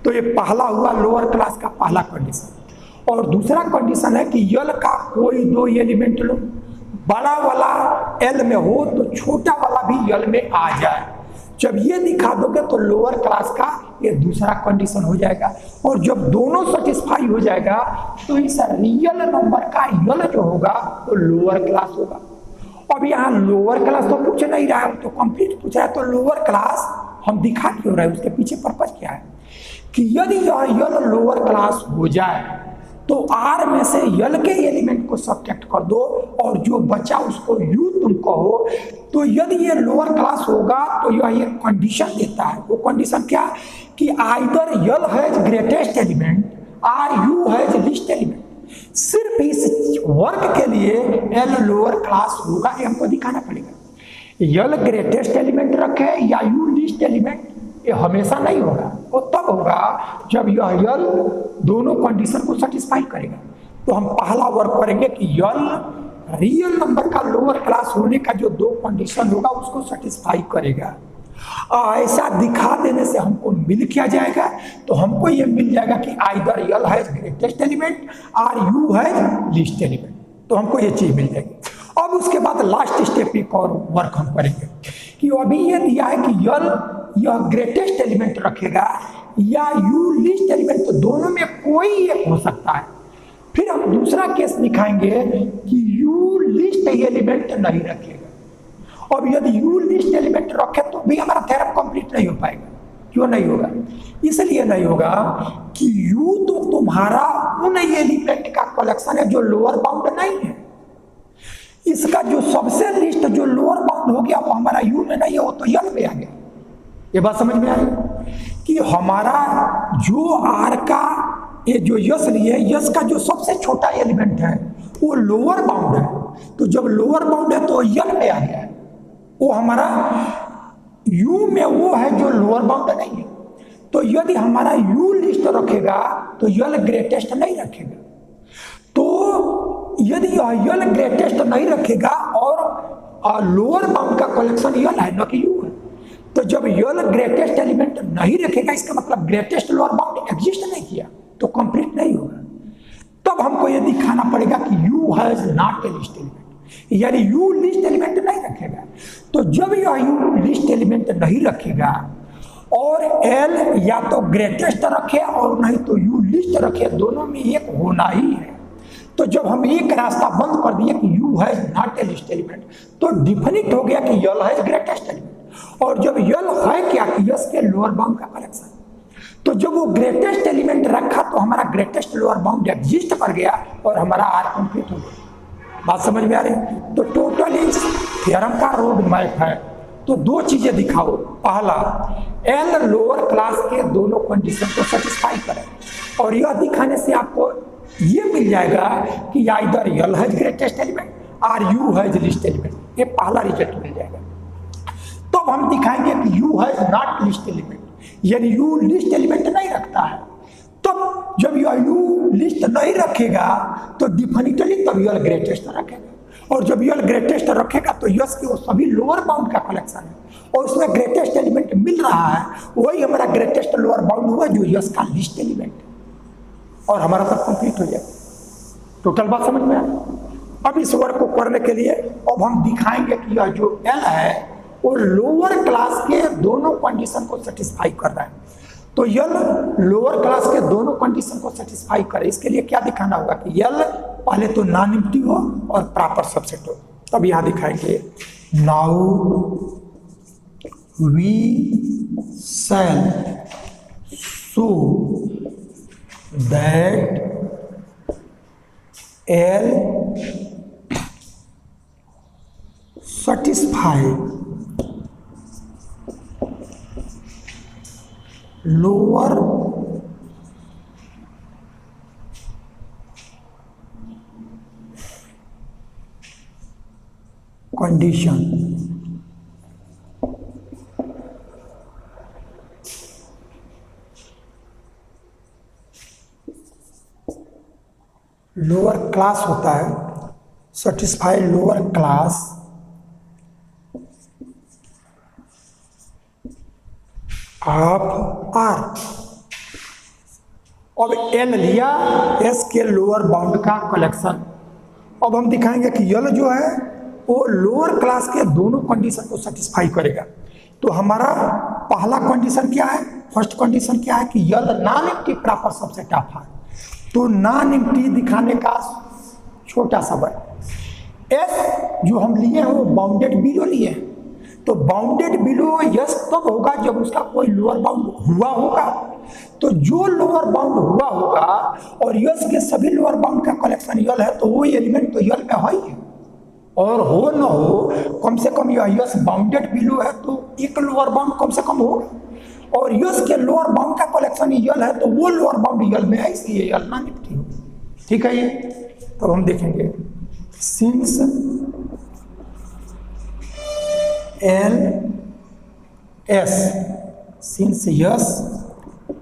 तो ये पहला हुआ लोअर क्लास का पहला कंडीशन। और दूसरा कंडीशन है कि यल का कोई दो एलिमेंट लो, बड़ा वाला एल में हो तो छोटा वाला भी यल में आ जाए। जब ये दिखा दोगे तो लोअर क्लास का ये दूसरा कंडीशन हो जाएगा। और जब दोनों सेटिस्फाई हो जाएगा तो इस रियल नंबर का यल जो होगा वो लोअर क्लास होगा। अब यहाँ लोअर क्लास तो पूछ नहीं रहा है, तो कंप्लीट पूछ रहा है। तो लोअर क्लास हम दिखा क्यों रहे हैं, उसके पीछे पर्पज क्या है कि यदि यह यल लोअर क्लास हो जाए तो आर में से यल के एलिमेंट को सब्ट्रैक्ट कर दो और जो बचा उसको यू तुम कहो। तो यदि ये लोअर क्लास होगा तो यह एक कंडीशन देता है। वो कंडीशन क्या कि either L has greatest element or U has least element. सिर्फ इस वर्क के लिए एल लोअर क्लास होगा, ये हमको दिखाना पड़ेगा। यल ग्रेटेस्ट एलिमेंट रखे या यू लीस्ट एलिमेंट, ये हमेशा नहीं होगा। वो तब होगा जब यह यल दोनों कंडीशन को सेटिस्फाई करेगा। तो हम पहला वर्क करेंगे कि यल रियल नंबर का लोअर क्लास होने का जो दो कंडीशन होगा उसको सेटिस्फाई करेगा। ऐसा दिखा देने से हमको मिल क्या जाएगा, तो हमको ये मिल जाएगा कि either L has greatest element or U has least element. तो हमको ये चीज मिल जाएगी। अब उसके बाद लास्ट स्टेप एक और वर्क हम करेंगे कि अभी ये दिया है कि यल यह ग्रेटेस्ट एलिमेंट रखेगा या यू लीस्ट एलिमेंट, तो दोनों में कोई एक हो सकता है। फिर हम दूसरा केस दिखाएंगे कि यू लीस्ट एलिमेंट नहीं रखेगा। अब यदि यू लीस्ट एलिमेंट रखे तो भी हमारा थ्योरम कंप्लीट नहीं हो पाएगा। क्यों नहीं होगा, इसलिए नहीं होगा कि यू तो तुम्हारा उन एलिमेंट का कलेक्शन है जो लोअर बाउंड नहीं है। इसका जो सबसे लिस्ट जो लोअर बाउंड हो गया वो हमारा यू में नहीं है, वो तो यल में आ गया। ये बात समझ में आ रही कि हमारा जो आर का ये जो यस लिए, यस का जो सबसे छोटा एलिमेंट है वो लोअर बाउंड है। तो जब लोअर बाउंड है तो यल में आ गया है, वो हमारा यू में वो है जो लोअर बाउंड नहीं है। तो यदि हमारा यू लिस्ट रखेगा तो यल ग्रेटेस्ट नहीं रखेगा। तो यदि यल ग्रेटेस्ट नहीं रखेगा और लोअर बाउंड का कलेक्शन यल है न कि यू है, तो जब यल ग्रेटेस्ट एलिमेंट नहीं रखेगा इसका मतलब ग्रेटेस्ट लोअर बाउंड एग्जिस्ट नहीं किया, तो कंप्लीट नहीं होगा। तब हमको ये दिखाना पड़ेगा कि you has not a list element, यानी यू लिस्ट एलिमेंट नहीं रखेगा। तो जब यह यू लिस्ट एलिमेंट नहीं रखेगा और एल या तो ग्रेटेस्ट रखे और नहीं तो यू लिस्ट रखे, दोनों में एक होना ही है। तो जब हम एक रास्ता बंद कर दिए कि you has not a list element, तो डिफिनिट हो गया कि यल हैज ग्रेटेस्ट एलिमेंट। और जब यल है क्या कि यस के लोअर बाउंड का कलेक्शन, तो जब वो ग्रेटेस्ट एलिमेंट रखा तो हमारा ग्रेटेस्ट लोअर बाउंड एग्जिस्ट कर गया और हमारा आर कंप्लीट हो गया। बात समझ में आ रही है। तो टोटल इस थ्योरम का रोड मैप है। तो दो चीजें दिखाओ, पहला एल लोअर क्लास के दोनों कंडीशन को सेटिस्फाई करे, और यह दिखाने से आपको ये मिल जाएगा कि either L has greatest element और यू हैज लीस्ट एलिमेंट। ये पहला रिजल्ट मिल जाएगा। तो अब हम दिखाएंगे कि you has not least element, यानी यू लीस्ट एलिमेंट नहीं रखता है। तो जब यू लिस्ट नहीं रखेगा तो डिफिनिटली तब यल ग्रेटेस्ट रखेगा, और जब यल ग्रेटेस्ट रखेगा तो यस के वो सभी लोअर बाउंड का कलेक्शन है और उसमें ग्रेटेस्ट एलिमेंट मिल रहा है, वही हमारा ग्रेटेस्ट लोअर बाउंड हुआ जो यस का लिस्ट एलिमेंट है, और हमारा तब कंप्लीट हो जाएगा। टोटल बात समझ में आ? अब इस वर्क को करने के लिए अब हम दिखाएंगे कि यह जो एल है वो लोअर क्लास के दोनों कंडीशन को सेटिस्फाई कर रहा है। तो यल लोअर क्लास के दोनों कंडीशन को सेटिस्फाई करे, इसके लिए क्या दिखाना होगा कि यल पहले तो नॉन एम्प्टी हो और प्रॉपर सबसेट हो। तब यहां दिखाएंगे now we shall show that L satisfy lower condition lower class होता है, satisfy lower class of R. अब एल लिया एस के लोअर बाउंड का कलेक्शन। अब हम दिखाएंगे कि यल जो है वो लोअर क्लास के दोनों कंडीशन को सेटिस्फाई करेगा। तो हमारा पहला कंडीशन क्या है, फर्स्ट कंडीशन क्या है कि L non empty proper subset of R. तो नॉन एम्प्टी दिखाने का छोटा सा वर्ड, एस जो हम लिए हैं वो बाउंडेड बिलो लिए हैं। तो बाउंडेड बिलो यस तब होगा जब उसका कोई लोअर बाउंड हुआ होगा। तो जो लोअर बाउंड हुआ होगा और यस के सभी लोअर बाउंड का कलेक्शन यल है, तो वो एलिमेंट तो यल में है ही, और हो न हो कम से कम यह यस बाउंडेड बिलो है तो एक लोअर बाउंड कम से कम होगा, और यस के लोअर बाउंड का कलेक्शन यल है तो वो लोअर बाउंड यल में है, इसलिए यल नॉन एम्प्टी होगा। ठीक है ये। तो हम देखेंगे since L S since S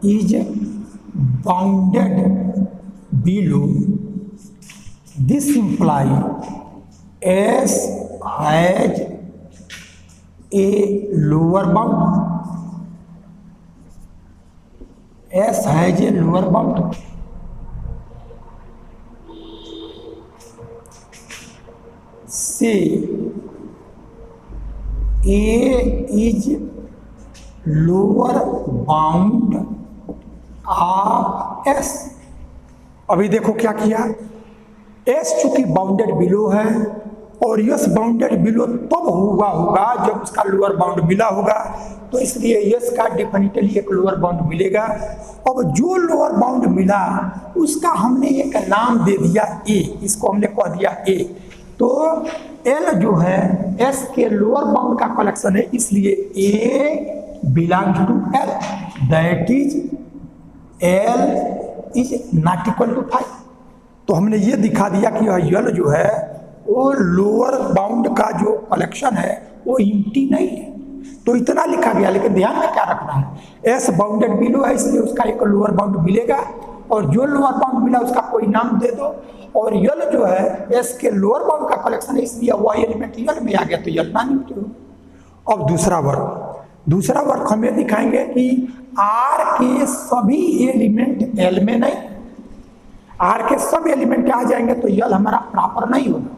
is bounded below this implies S has a lower bound, S has a lower bound. C A is lower bound of S। अभी देखो क्या किया, S चूंकि बाउंडेड बिलो है और यस बाउंडेड बिलो तब हुआ होगा जब उसका लोअर बाउंड मिला होगा, तो इसलिए यस का डेफिनेटली एक लोअर बाउंड मिलेगा। अब जो लोअर बाउंड मिला उसका हमने एक नाम दे दिया A, इसको हमने कह दिया A। तो एल जो है एस के लोअर बाउंड का कलेक्शन है, इसलिए A belongs to L, that is L is not equal to 5। तो हमने ये दिखा दिया कि यल जो है वो लोअर बाउंड का जो कलेक्शन है वो एम्प्टी नहीं है। तो इतना लिखा गया, लेकिन ध्यान में क्या रखना है, एस बाउंडेड बिलो है इसलिए उसका एक लोअर बाउंड मिलेगा, और जो लोअर बाउंड मिला उसका कोई नाम दे दो, और यल जो है एस के लोअर बाउंड का कलेक्शन है इसलिए वह एलिमेंट यल में आ गया, तो यल नॉन एम्प्टी हो। अब दूसरा वर्क हम ये दिखाएंगे कि आर के सभी एलिमेंट एल में नहीं, आर के सब एलिमेंट आ जाएंगे तो यल हमारा प्रॉपर नहीं होगा।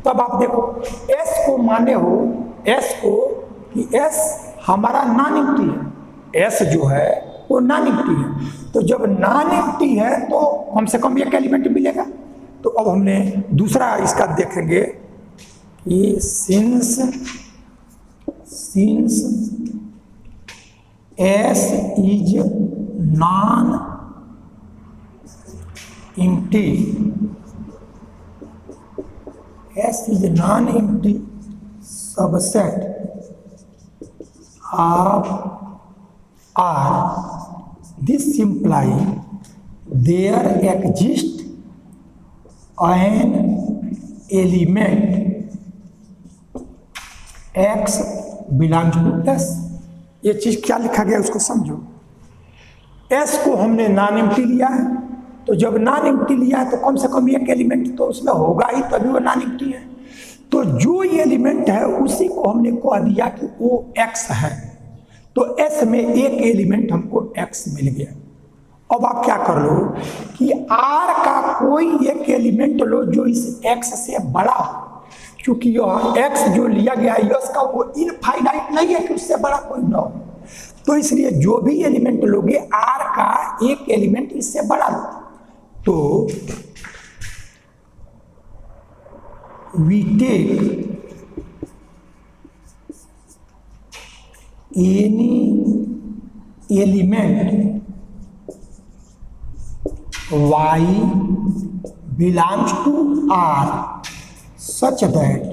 तब आप देखो एस को माने हो एस को कि एस हमारा नॉन एम्प्टी है, एस जो है वो नॉन एम्प्टी है। तो जब नॉन एम्प्टी है तो कम से कम एक एलिमेंट मिलेगा। तो अब हमने दूसरा इसका देखेंगे कि since S is non empty, S is non empty subset of R, this implies there exist an element X belongs to S. ये चीज क्या लिखा गया उसको समझो। एस को हमने नॉन एम्प्टी लिया है, तो जब नॉन एम्प्टी लिया है तो कम से कम एक एलिमेंट तो उसमें होगा ही, तभी वो नॉन एम्प्टी है। तो जो एलिमेंट है उसी को हमने कह दिया कि वो एक्स है, तो एस में एक एलिमेंट हमको एक्स मिल गया। अब आप क्या कर लो कि आर का कोई एक एलिमेंट लो जो इस एक्स से बड़ा हो, क्योंकि यह एक्स जो लिया गया है यस का वो इनफाइनाइट नहीं है कि उससे बड़ा कोई ना हो, तो इसलिए जो भी एलिमेंट लोगे आर का एक एलिमेंट इससे बड़ा लो। तो we take any element y belongs to R such that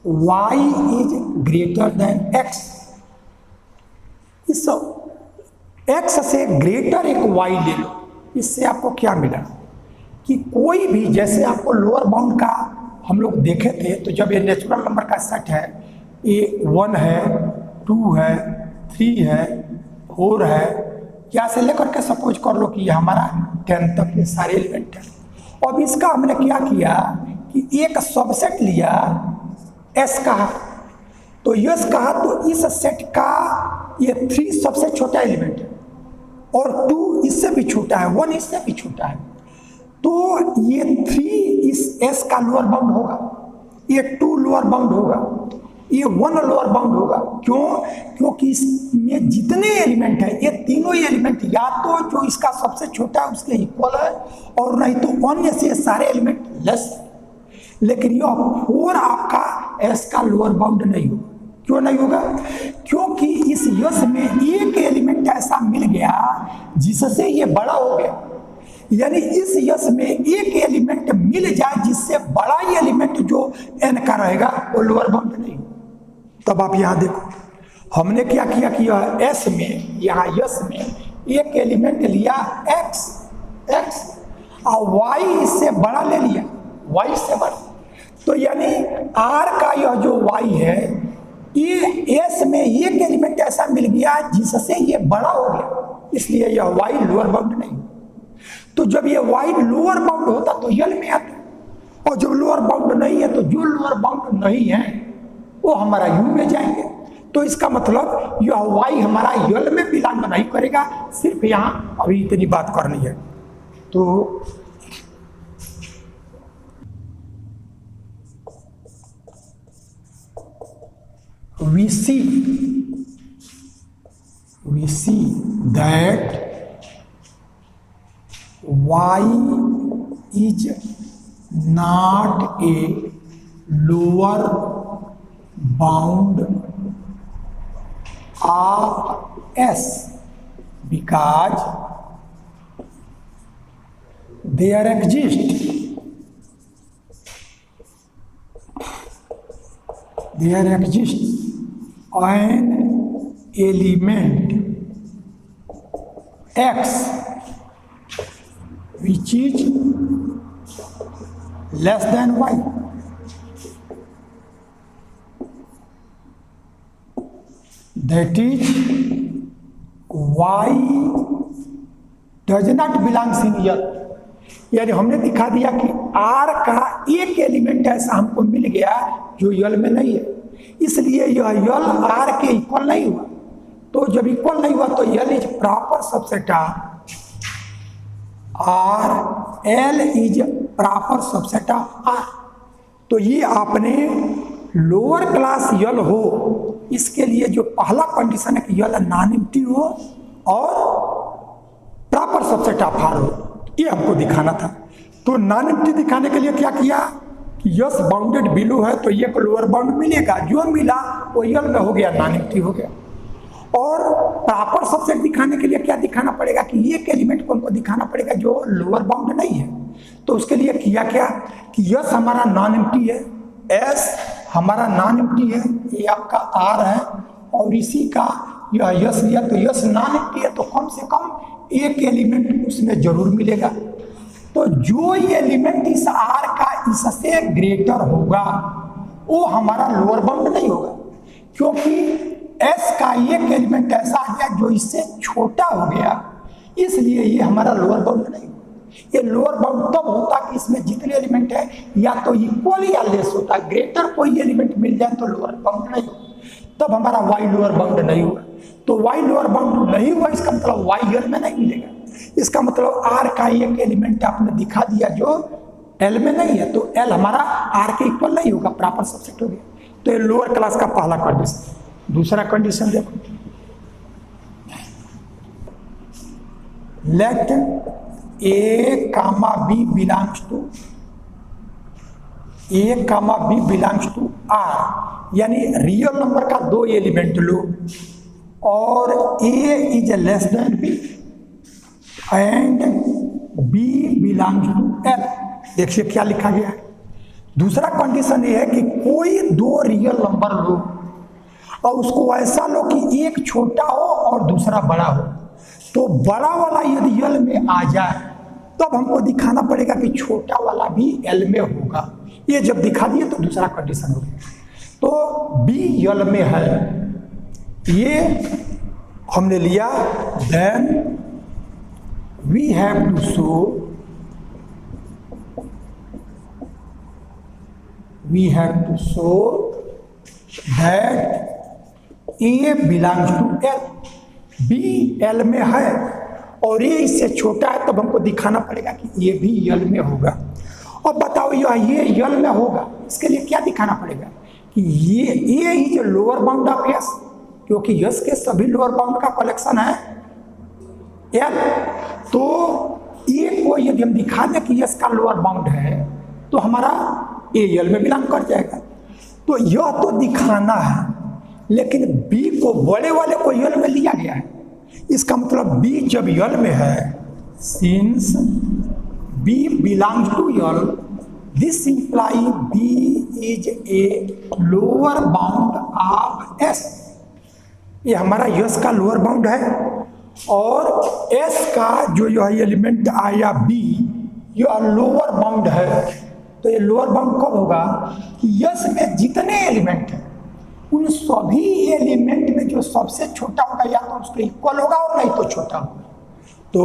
y is greater than x। इस x से ग्रेटर एक y ले लो, इससे आपको क्या मिला कि कोई भी, जैसे आपको लोअर बाउंड का हम लोग देखे थे, तो जब ये नेचुरल नंबर का सेट है, ये 1 है, 2 है, 3 है, 4 है, क्या से लेकर के सपोज कर लो कि ये हमारा 10 तक ये सारे एलिमेंट है। अब इसका हमने क्या किया कि एक सबसेट लिया एस कहा, तो यस कहा, तो इस सेट का ये 3 सबसे छोटा एलिमेंट है और 2 इससे भी छोटा है, 1 इससे भी छोटा है, तो ये 3 इस एस का लोअर बाउंड होगा, ये 2 लोअर बाउंड होगा, ये 1 लोअर बाउंड होगा। क्यों? क्योंकि इसमें जितने एलिमेंट है ये तीनों एलिमेंट या तो जो इसका सबसे छोटा है उसके इक्वल है, और नहीं तो अन्य से सारे एलिमेंट लेस। लेकिन यह 4 आपका एस का लोअर बाउंड नहीं होगा। क्यों नहीं होगा? क्योंकि इस यस में एक एलिमेंट ऐसा मिल गया जिससे ये बड़ा हो गया, यानी इस यस में एक एलिमेंट मिल जाए जिससे बड़ा एलिमेंट जो एन का रहेगा वो लोअर बाउंड नहीं। तब आप यहां देखो हमने क्या किया कि यह एस में, यहां यस में एक एलिमेंट लिया एक्स और वाई इससे बड़ा ले लिया, वाई से बड़ा, तो यानी आर का यह जो वाई है, ये एस में एक एलिमेंट ऐसा मिल गया जिससे ये बड़ा हो गया, इसलिए यह वाई लोअर बाउंड नहीं। तो जब ये वाई लोअर बाउंड होता तो यल में आता, और जब लोअर बाउंड नहीं है तो जो लोअर बाउंड नहीं है वो हमारा यू में जाएंगे। तो इसका मतलब यह वाई हमारा यल में बिलोंग नहीं करेगा। सिर्फ यहां अभी इतनी बात करनी है। तो we see that y is not a lower bound of S because there exists an element x which is less than y. That is y does not belongs in L। यानी हमने दिखा दिया कि R का एक element ऐसा हमको मिल गया जो यल में नहीं है, इसलिए यह यल R के इक्वल नहीं हुआ। तो जब इक्वल नहीं हुआ तो L is proper subset R, L is proper subset of R। तो ये आपने लोअर क्लास यल हो, इसके लिए जो पहला कंडीशन है कि यल नॉन एम्प्टी हो और प्रॉपर सबसेट ऑफ R हो, ये हमको दिखाना था। तो नॉन एम्प्टी दिखाने के लिए क्या किया कि यस बाउंडेड बिलो है तो ये लोअर बाउंड मिलेगा, जो मिला वो यल में हो गया, नॉन एम्प्टी हो गया। और प्रॉपर सबसेट दिखाने के लिए क्या दिखाना पड़ेगा कि एक एलिमेंट को हमको दिखाना पड़ेगा जो लोअर बाउंड नहीं है। तो उसके लिए किया क्या कि यस हमारा नॉन एम्प्टी है, एस हमारा नॉन एम्प्टी है, ये आपका आर है, और इसी का या यस लिया तो यस नॉन एम्प्टी है तो कम से कम एक एलिमेंट उसमें जरूर मिलेगा। तो जो एलिमेंट इस आर का इससे ग्रेटर होगा वो हमारा लोअर बाउंड नहीं होगा, क्योंकि एस का एक एलिमेंट ऐसा आ गया जो इससे छोटा हो गया, इसलिए ये हमारा लोअर बाउंड नहीं होगा। ये लोअर बाउंड तब होता कि इसमें जितने एलिमेंट है या तो इक्वल या लेस होता, ग्रेटर कोई एलिमेंट मिल जाए तो लोअर बाउंड नहीं होगा, तब हमारा वाई लोअर बाउंड नहीं हुआ। तो वाई लोअर बाउंड नहीं हुआ इसका मतलब वाई एल में नहीं मिलेगा। इसका मतलब आर का एक एलिमेंट आपने दिखा दिया जो एल में नहीं है, तो एल हमारा आर के इक्वल नहीं होगा, प्रॉपर सबसेट हो गया। तो ये लोअर क्लास का पहला कंडीशन। दूसरा कंडीशन देखो, let A comma B belongs to A comma B belongs to R, यानी रियल नंबर का दो एलिमेंट लो और A is less than B and B belongs to L. देखिए क्या लिखा गया है। दूसरा कंडीशन ये है कि कोई दो रियल नंबर लो और उसको ऐसा लो कि एक छोटा हो और दूसरा बड़ा हो, तो बड़ा वाला यदि एल में आ जाए तब हमको दिखाना पड़ेगा कि छोटा वाला भी एल में होगा। ये जब दिखा दिए तो दूसरा कंडीशन हो गया। तो बी एल में है ये हमने लिया, then we have to show that A belongs to L. B L में है और ये इससे छोटा है, तब हमको दिखाना पड़ेगा कि ये भी एल में होगा। और बताओ ये एल में होगा, इसके लिए क्या दिखाना पड़ेगा कि ये ही जो लोअर बाउंड ऑफ एस, क्योंकि यस के सभी लोअर बाउंड का कलेक्शन है एल, तो ये को यदि हम दिखा दें कि यस का लोअर बाउंड है तो हमारा ए एल में बिलोंग कर जाएगा। तो यह तो दिखाना है, लेकिन बी को बड़े वाले को एल में लिया गया है, इसका मतलब बी जब एल में है, since B belongs to L, this implies B is a lower bound of S. ये हमारा यस का लोअर बाउंड है और एस का जो यह एलिमेंट आया बी यह लोअर बाउंड है। तो ये लोअर बाउंड कब होगा कि यस में जितने एलिमेंट हैं उन सभी एलिमेंट में जो सबसे छोटा होगा या तो उसके इक्वल होगा और नहीं तो छोटा होगा। तो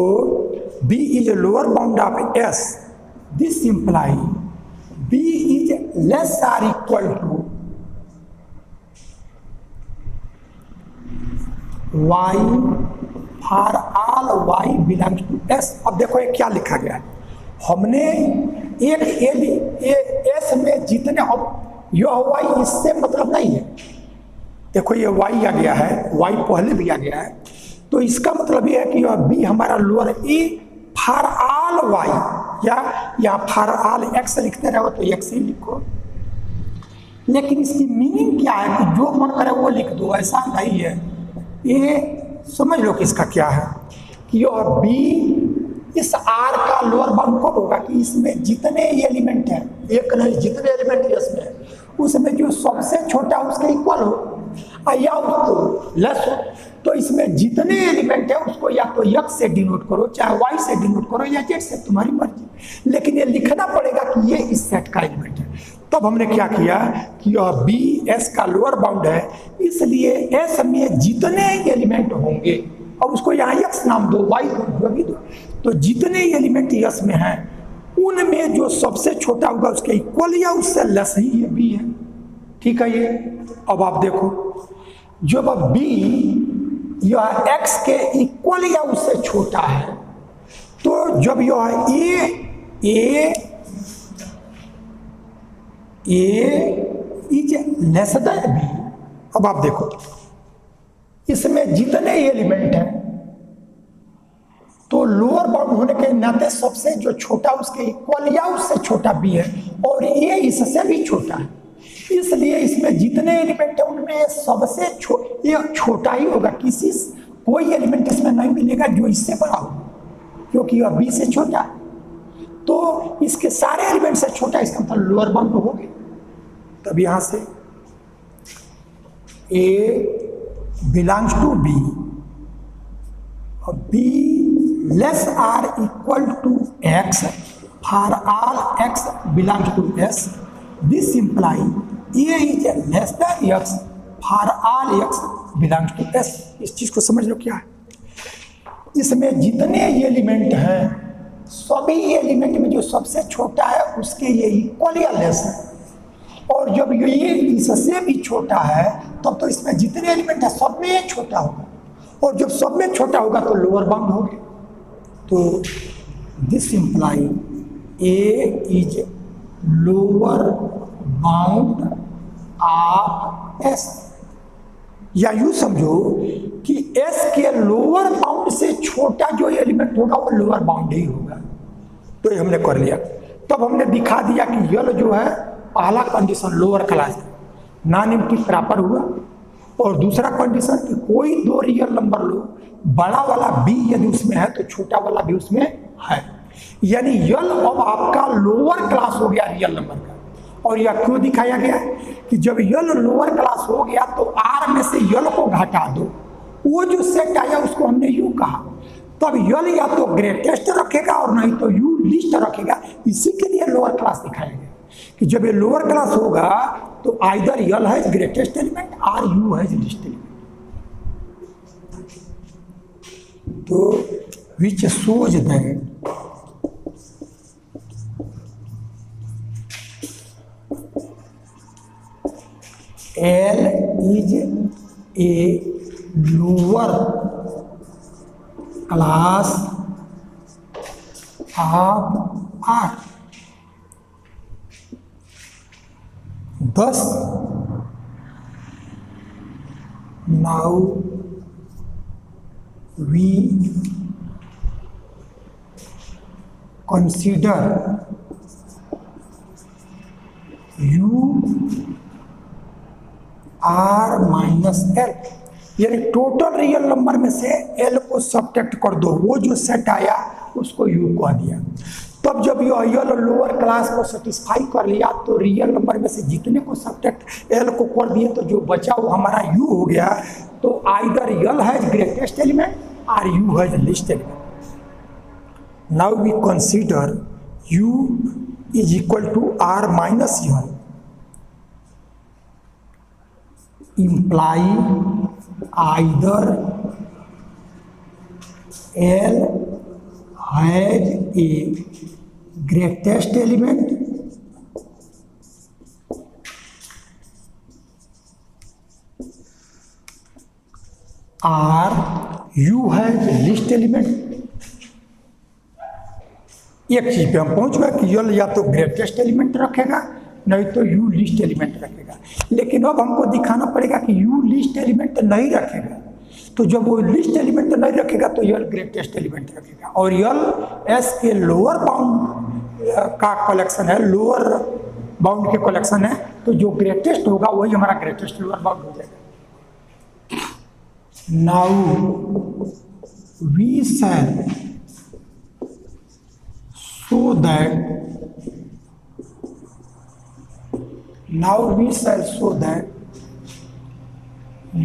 B is a lower bound of S, this implies B is less or equal to Y for all Y belongs to S. अब देखो ये क्या लिखा गया है, हमने एक एस में जितने, अब यह वाई इससे मतलब नहीं है, देखो ये वाई आ गया है, वाई पहले भी आ गया है, तो इसका मतलब यह है कि यह बी हमारा lower A for all Y, या फॉर ऑल एक्स लिखते रहो तो एक्स ही लिखो, लेकिन इसकी मीनिंग क्या है कि जो मन करे वो लिख दो, ऐसा नहीं है। ये समझ लो कि इसका क्या है कि यह बी इस आर का लोअर बाउंड कब होगा कि इसमें जितने एलिमेंट हैं, एक नहीं जितने एलिमेंट है इसमें, उसमें जो सबसे छोटा उसके इक्वल हो या उसको लेस हो। तो इसमें जितने एलिमेंट है उसको या तो एक्स से डिनोट करो, चाहे वाई से डिनोट करो या जेड से, तुम्हारी मर्जी, लेकिन ये लिखना पड़ेगा कि ये इस सेट का एलिमेंट है। तब हमने क्या किया कि यह बी एस का लोअर बाउंड है, इसलिए एस में जितने एलिमेंट होंगे, और उसको यहाँ एक्स नाम दो, वाई दो, जो भी दो, तो जितने एलिमेंट एस में हैं उनमें जो सबसे छोटा होगा उसके इक्वल या उससे लेस ही ये बी है। ठीक है ये। अब आप देखो जब बी यह एक्स के इक्वल या उससे छोटा है, तो जब यह ए इज लेस देन बी, अब आप देखो इसमें जितने एलिमेंट हैं तो लोअर बाउंड होने के नाते सबसे जो छोटा उसके इक्वल या उससे छोटा बी है, और ये इससे भी छोटा है, इसलिए इसमें जितने एलिमेंट है उनमें सबसे ये छोटा ही होगा। कोई एलिमेंट इसमें नहीं मिलेगा जो इससे बड़ा हो, क्योंकि यह बी से छोटा है, तो इसके सारे एलिमेंट से छोटा, इसका मतलब लोअर बाउंड हो गया। तब यहां से ए बिलोंग्स टू बी और B less or equal to X for all X belongs to S, this implies A is less than X for all X belongs to S. इस चीज को समझ लो क्या है। इसमें जितने एलिमेंट हैं सभी एलिमेंट में जो सबसे छोटा है उसके ये इक्वल या लेस है, और जब ये इससे भी छोटा है तब तो इसमें जितने एलिमेंट है सब में ये छोटा होगा, और जब सब में छोटा होगा तो लोअर बाउंड हो गया। तो this implies A is lower bound of S, या यूं समझो कि एस के लोअर बाउंड से छोटा जो एलिमेंट होगा वो लोअर बाउंड ही होगा। तो ये हमने कर लिया। तब हमने दिखा दिया कि यल जो है पहला condition lower class non empty proper हुआ, और दूसरा कंडीशन कि कोई दो रियल नंबर लो, बड़ा वाला बी यदि उसमें है तो छोटा वाला भी उसमें है, यानी यल अब आपका लोअर क्लास हो गया रियल नंबर का। और यह क्यों दिखाया गया है कि जब यल लोअर क्लास हो गया तो आर में से यल को घटा दो, वो जो सेट आया उसको हमने यू कहा, तब यल या तो ग्रेटेस्ट रखेगा और नहीं तो यू लिस्ट रखेगा। इसी के लिए लोअर क्लास दिखाया गया कि जब ये लोअर क्लास होगा तो आइदर यल है ग्रेटेस्ट एलिमेंट और यू है लिस्ट एलिमेंट। तो which shows that L is a lower class of R. Thus, now we consider U R minus L, यानी टोटल रियल नंबर में से एल को सब्ट्रैक्ट कर दो, वो जो सेट आया उसको यू कह दिया। तब जब ये यल लोअर क्लास को सेटिस्फाई कर लिया तो रियल नंबर में से जितने को सब्ट्रैक्ट एल को कर दिए तो जो बचा वो हमारा यू हो गया। तो either L has greatest element और U has least element. Now we consider U is equal to R minus L, imply either L has a greatest element or U has least element। एक चीज पे हम पहुंच गए कि यल या तो ग्रेटेस्ट एलिमेंट रखेगा नहीं तो यू लिस्ट एलिमेंट रखेगा, लेकिन अब हमको दिखाना पड़ेगा कि यू लिस्ट एलिमेंट नहीं रखेगा। तो जब वो लिस्ट एलिमेंट नहीं रखेगा तो यल ग्रेटेस्ट एलिमेंट रखेगा, और यल एस के लोअर बाउंड का कलेक्शन है, लोअर बाउंड के कलेक्शन है, तो जो ग्रेटेस्ट होगा वही हमारा ग्रेटेस्ट लोअर बाउंड हो जाएगा। Now we shall show that now we shall show that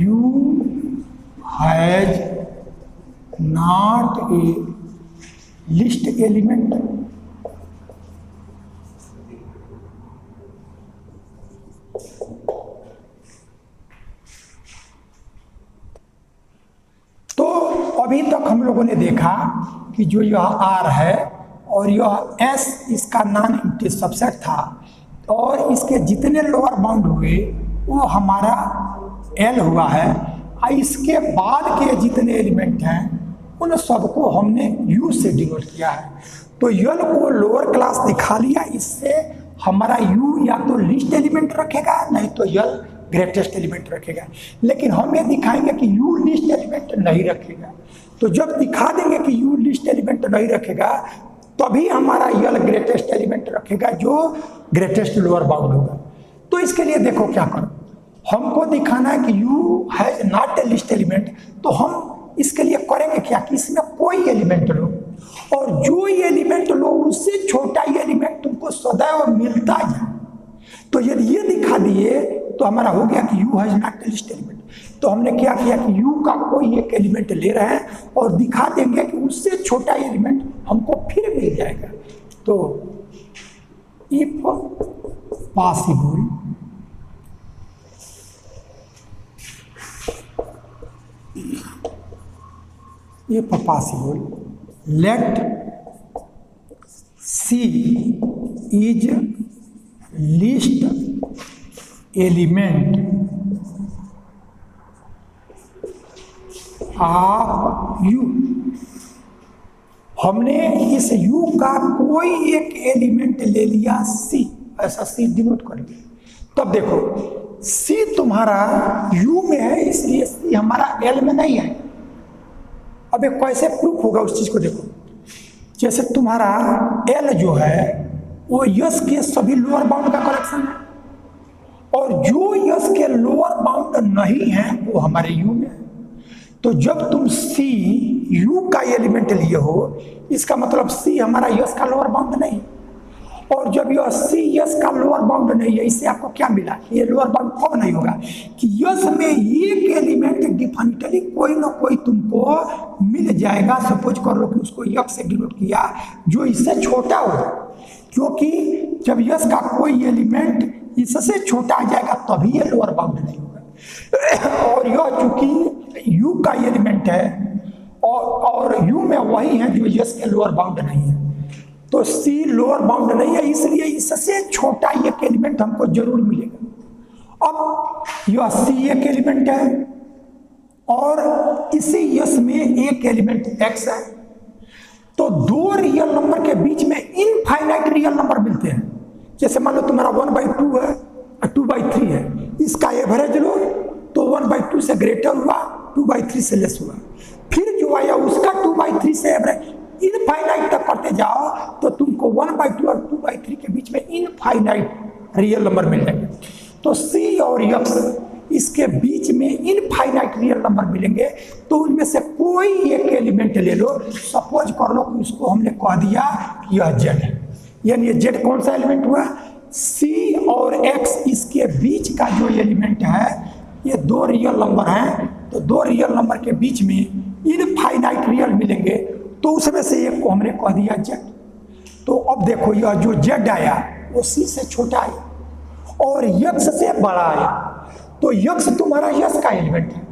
U has not a list element तो अभी तक हम लोगों ने देखा कि जो यह R है और यह S इसका नॉन एम्प्टी सबसेट था, और इसके जितने लोअर बाउंड हुए वो हमारा L हुआ है, और इसके बाद के जितने एलिमेंट हैं उन सबको हमने U से डिनोट किया है। तो यल को लोअर क्लास दिखा लिया, इससे हमारा U या तो लिस्ट एलिमेंट रखेगा नहीं तो यल ग्रेटेस्ट एलिमेंट रखेगा, लेकिन हम ये दिखाएंगे कि U लिस्ट एलिमेंट नहीं रखेगा। तो जब दिखा देंगे कि U लिस्ट एलिमेंट नहीं रखेगा तभी हमारा यल ग्रेटेस्ट एलिमेंट रखेगा जो ग्रेटेस्ट लोअर बाउंड होगा। तो इसके लिए देखो क्या करो, हमको दिखाना है कि you has not a list element, तो हम इसके लिए करेंगे क्या कि इसमें कोई एलिमेंट लो, और जो एलिमेंट लो उससे छोटा एलिमेंट तुमको सदैव मिलता जाए। तो यदि ये दिखा दिए तो हमारा हो गया कि you has not a list element. तो तो हमने क्या किया कि u का कोई एक एलिमेंट ले रहे हैं और दिखा देंगे कि उससे छोटा एलिमेंट हमको फिर मिल जाएगा। तो if possible let C is least element of U। हमने इस U का कोई एक एलिमेंट ले लिया C, ऐसा C डिनोट कर लिया। तब देखो C तुम्हारा U में है, इसलिए C हमारा L में नहीं है। अब ये कैसे प्रूफ होगा उस चीज को देखो, जैसे तुम्हारा L जो है वो यस के सभी लोअर बाउंड का कलेक्शन है, और जो यस के लोअर बाउंड नहीं है वो हमारे U में है। तो जब तुम C U का एलिमेंट लिए हो, इसका मतलब C हमारा यस का लोअर बाउंड नहीं, और जब यह C यस का लोअर बाउंड नहीं है, इससे आपको क्या मिला? ये लोअर बाउंड कब नहीं होगा कि यस में एक एलिमेंट डिफिनिटली कोई ना कोई तुमको मिल जाएगा। सपोज कर लो कि उसको यस से डिनोट किया जो इससे छोटा हो, क्योंकि जब यस का कोई एलिमेंट इससे छोटा आ जाएगा तभी ये लोअर बाउंड नहीं होगा। और यह चूंकि यू का एलिमेंट है और यू में वही है जो यस के लोअर बाउंड नहीं है, तो सी लोअर बाउंड नहीं है, इसलिए इससे छोटा एक एलिमेंट हमको जरूर मिलेगा। अब यह सी एक एलिमेंट है और इसी यस में एक एलिमेंट एक्स है, तो दो रियल नंबर के बीच में इनफाइनाइट रियल नंबर मिलते हैं। जैसे मान लो तुम्हारा 1/2 है और 2/3 है, इसका एवरेज लो तो 1/2 से ग्रेटर हुआ, 2/3 से लेस हुआ, फिर जो आया उसका 2/3 से एवरेज इनफाइनाइट तक करते जाओ तो तुमको 1/2 और 2/3 के बीच में इनफाइनाइट रियल नंबर मिल जाएंगे। तो सी और एक्स इसके बीच में इनफाइनाइट रियल नंबर मिलेंगे, तो उनमें से कोई एक एलिमेंट ले लो। सपोज कर लो कि उसको हमने कह दिया कि यह जेड है, यानी ये जेड कौन सा एलिमेंट हुआ? सी और एक्स इसके बीच का जो एलिमेंट है, ये दो रियल नंबर हैं, तो दो रियल नंबर के बीच में इनफाइनाइट रियल मिलेंगे, तो उसमें से एक को हमने कह दिया जेड। तो अब देखो यह जो जेड आया वो सी से छोटा आया और यक्स से बड़ा आया, तो यक्स तुम्हारा यस का एलिमेंट है,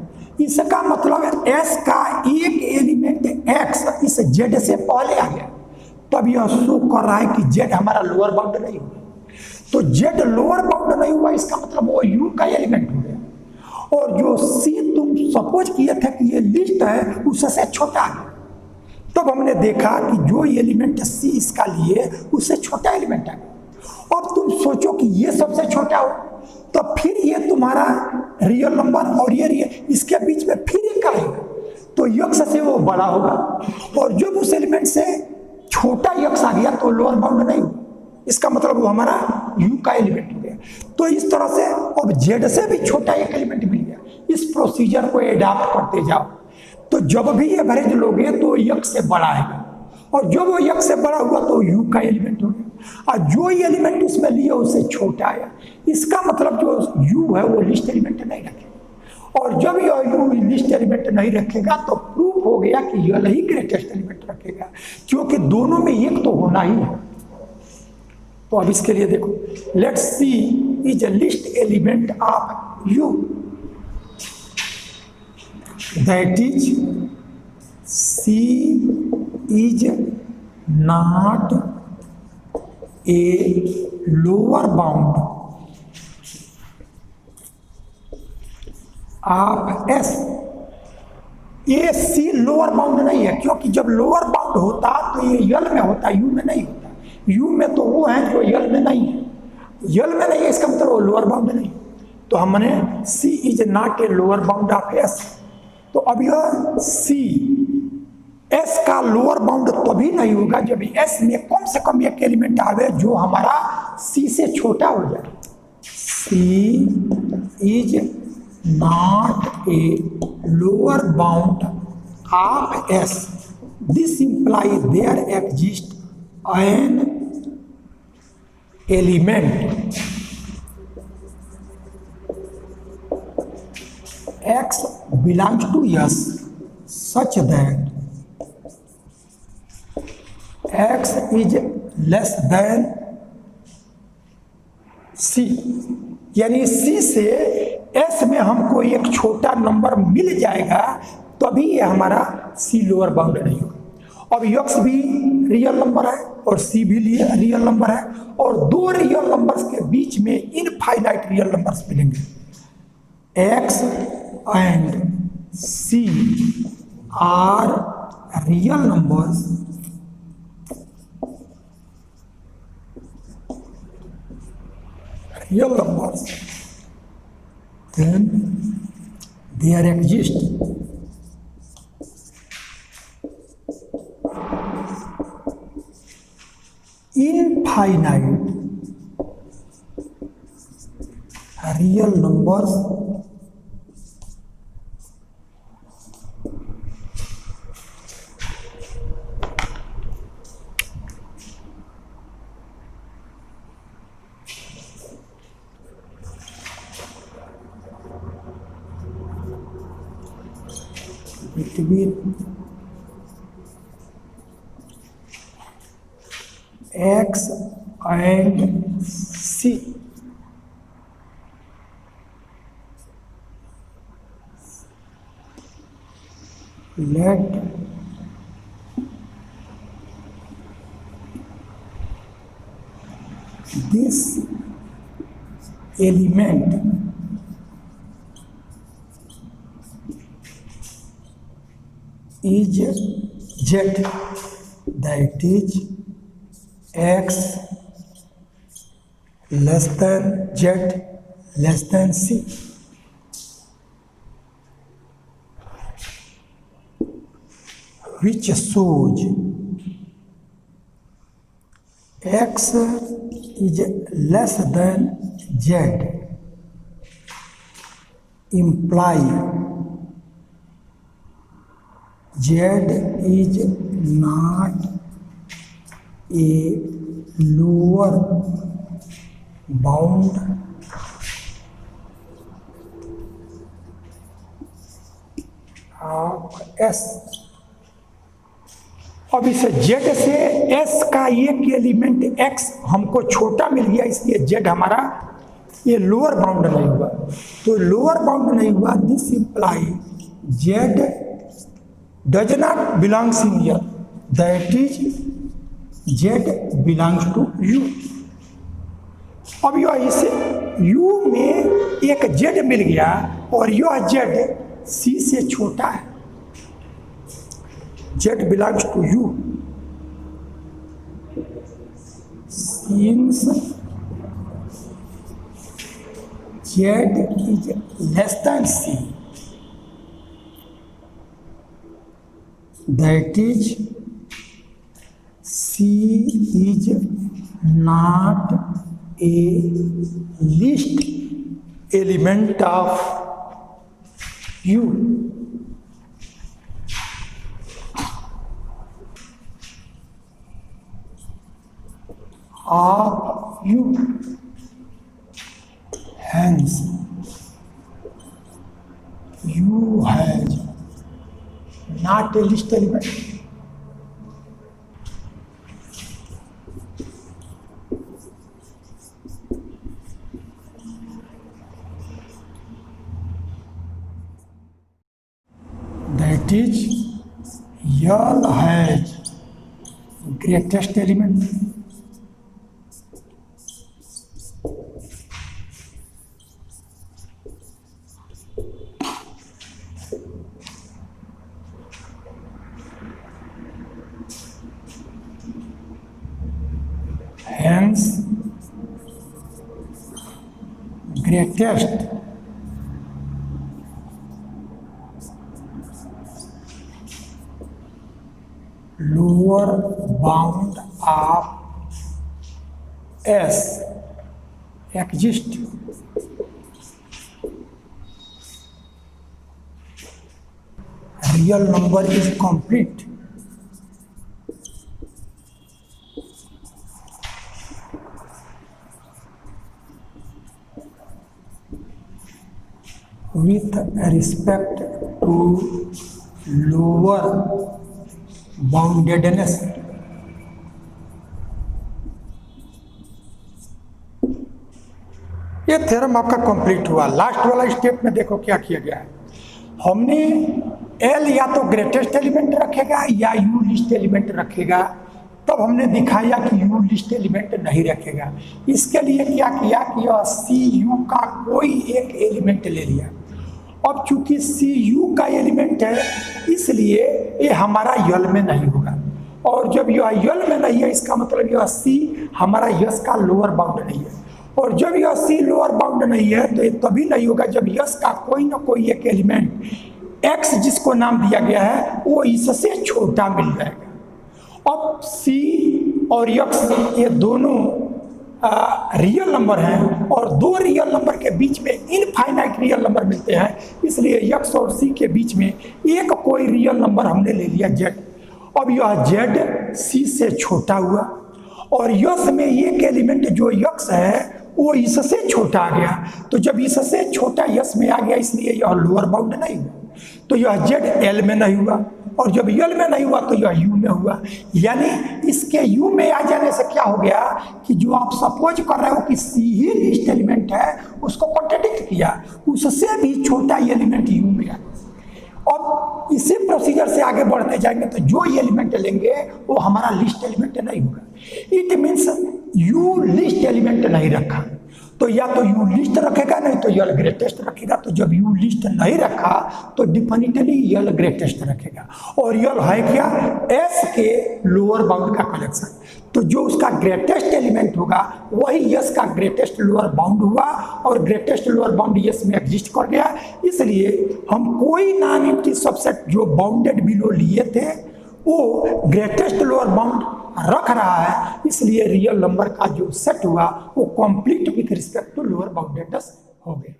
इसका मतलब एस का एक एलिमेंट एक्स इस जेड से पहले आ गया, तब यह शो कर रहा है कि जेड हमारा लोअर बाउंड नहीं हुआ। तो जेड लोअर बाउंड नहीं हुआ, इसका मतलब वो यू का एलिमेंट हो गया, और जो सी तुम सपोज किए थे कि ये लिस्ट है उससे छोटा आ गया। तब हमने देखा कि जो एलिमेंट सी इसका लिए उससे छोटा एलिमेंट है, और तुम सोचो कि ये सबसे छोटा हो, तो फिर ये तुम्हारा रियल नंबर और ये इसके बीच में फिर एक आएगा, तो यक्स से वो बड़ा होगा, और जब उस एलिमेंट से छोटा यक्स आ गया तो लोअर बाउंड नहीं हुआ, इसका मतलब वो हमारा यू का एलिमेंट हो गया। तो इस तरह से अब जेड से भी छोटा एक एलिमेंट मिल गया। इस प्रोसीजर को एडाप्ट करते जाओ, तो जब भी एवरेज लोगे तो यक्स से बड़ा आएगा, और जब वो यक्स से बड़ा हुआ तो यू का एलिमेंट हो गया, और जो एलिमेंट उसमें लिया उससे छोटा आया, इसका मतलब जो यू है वो लिस्ट एलिमेंट नहीं रखेगा, और जब यह यू लिस्ट एलिमेंट नहीं रखेगा तो प्रूफ हो गया कि यह ही ग्रेटेस्ट एलिमेंट रखेगा, क्योंकि दोनों में एक तो होना ही है। तो अब इसके लिए देखो, let's C is a least element of U, that is C is not a lower bound of S. ये सी लोअर बाउंड नहीं है, क्योंकि जब लोअर बाउंड होता तो ये यल में होता, यू में नहीं होता। यू में तो वो है जो यल में नहीं है, यल में नहीं है इसका मतलब वो लोअर बाउंड नहीं। तो हमने C is not a lower bound of S, तो अब यह सी एस का लोअर बाउंड तभी नहीं होगा जब एस में कम से कम एक एलिमेंट आवे जो हमारा सी से छोटा हो जाए। C is not a lower bound of S, this implies there exists an x belongs to s such that x is less than c, यानी c से s में हमको एक छोटा नंबर मिल जाएगा तभी ये हमारा c लोअर बाउंड नहीं होगा। अब x भी रियल नंबर है और c भी रियल नंबर है और दो रियल नंबर्स के बीच में इनफाइनाइट रियल नंबर्स मिलेंगे। x and c are real numbers then there exist infinite real numbers between x and c. Let this element is z, that is x less than z less than c. Which shows x is less than z imply z is not a lower bound of s। अब इस z से s का एक element x हमको छोटा मिल गया इसलिए z हमारा ये लोअर बाउंड नहीं हुआ। तो लोअर बाउंड नहीं हुआ, this imply z does not belongs in here, that is z belongs to u। अब यह इसे u में एक z मिल गया और यह z c से छोटा है, z belongs to u since z is less than c, that is c is not a least element of u। Of u, hence u has not a least element। That is L has greatest element। Hence greatest lower bound of S exists। Real number is complete। with respect to lower boundedness. ये theorem आपका complete हुआ। Last वाला step में देखो क्या किया गया है। हमने एल या तो ग्रेटेस्ट एलिमेंट रखेगा या यू लिस्ट एलिमेंट रखेगा, तब हमने दिखाया कि यू लिस्ट एलिमेंट नहीं रखेगा। इसके लिए क्या किया कि सी यू का कोई एक एलिमेंट ले लिया। अब चूंकि सी यू का एलिमेंट है इसलिए ये हमारा यल में नहीं होगा, और जब यह यल में नहीं है इसका मतलब यह सी हमारा यस का लोअर बाउंड नहीं है, और जब यह सी लोअर बाउंड नहीं है तो ये तभी नहीं होगा जब यस का कोई ना कोई एक एलिमेंट एक्स जिसको नाम दिया गया है वो इससे छोटा मिल जाएगा। अब सी और यक्स ये दोनों रियल नंबर हैं, और दो रियल नंबर के बीच में इनफाइनाइट रियल नंबर मिलते हैं, इसलिए यक्स और सी के बीच में एक कोई रियल नंबर हमने ले लिया जेड। अब यह जेड सी से छोटा हुआ, और यस में एक एलिमेंट जो यक्स है वो इससे छोटा आ गया, तो जब इससे छोटा यस में आ गया इसलिए यह लोअर बाउंड नहीं हुआ, तो यह जेड एल में नहीं हुआ, और जब एल में नहीं हुआ तो यह यू में हुआ। यानी इसके यू में आ जाने से क्या हो गया कि जो आप सपोज कर रहे हो कि सी ही लिस्ट एलिमेंट है उसको कॉन्ट्रडिक्ट किया, उससे भी छोटा एलिमेंट यू में आ। अब इसी प्रोसीजर से आगे बढ़ते जाएंगे तो जो एलिमेंट लेंगे वो हमारा लिस्ट एलिमेंट नहीं होगा। It means you list element नहीं रखा तो या तो यू लिस्ट रखेगा नहीं तो यल ग्रेटेस्ट रखेगा, तो जब यू लिस्ट नहीं रखा तो डिफिनिटली यल ग्रेटेस्ट रखेगा, और यल है क्या एस के लोअर बाउंड का कलेक्शन, तो जो उसका ग्रेटेस्ट एलिमेंट होगा वही यस का ग्रेटेस्ट लोअर बाउंड हुआ, और ग्रेटेस्ट लोअर बाउंड यस में एग्जिस्ट कर गया। इसलिए हम कोई नॉन एम्प्टी सबसेट जो बाउंडेड बिलो लिए थे वो ग्रेटेस्ट लोअर बाउंड रख रहा है, इसलिए रियल नंबर का जो सेट हुआ वो complete with respect to lower boundedness हो गया।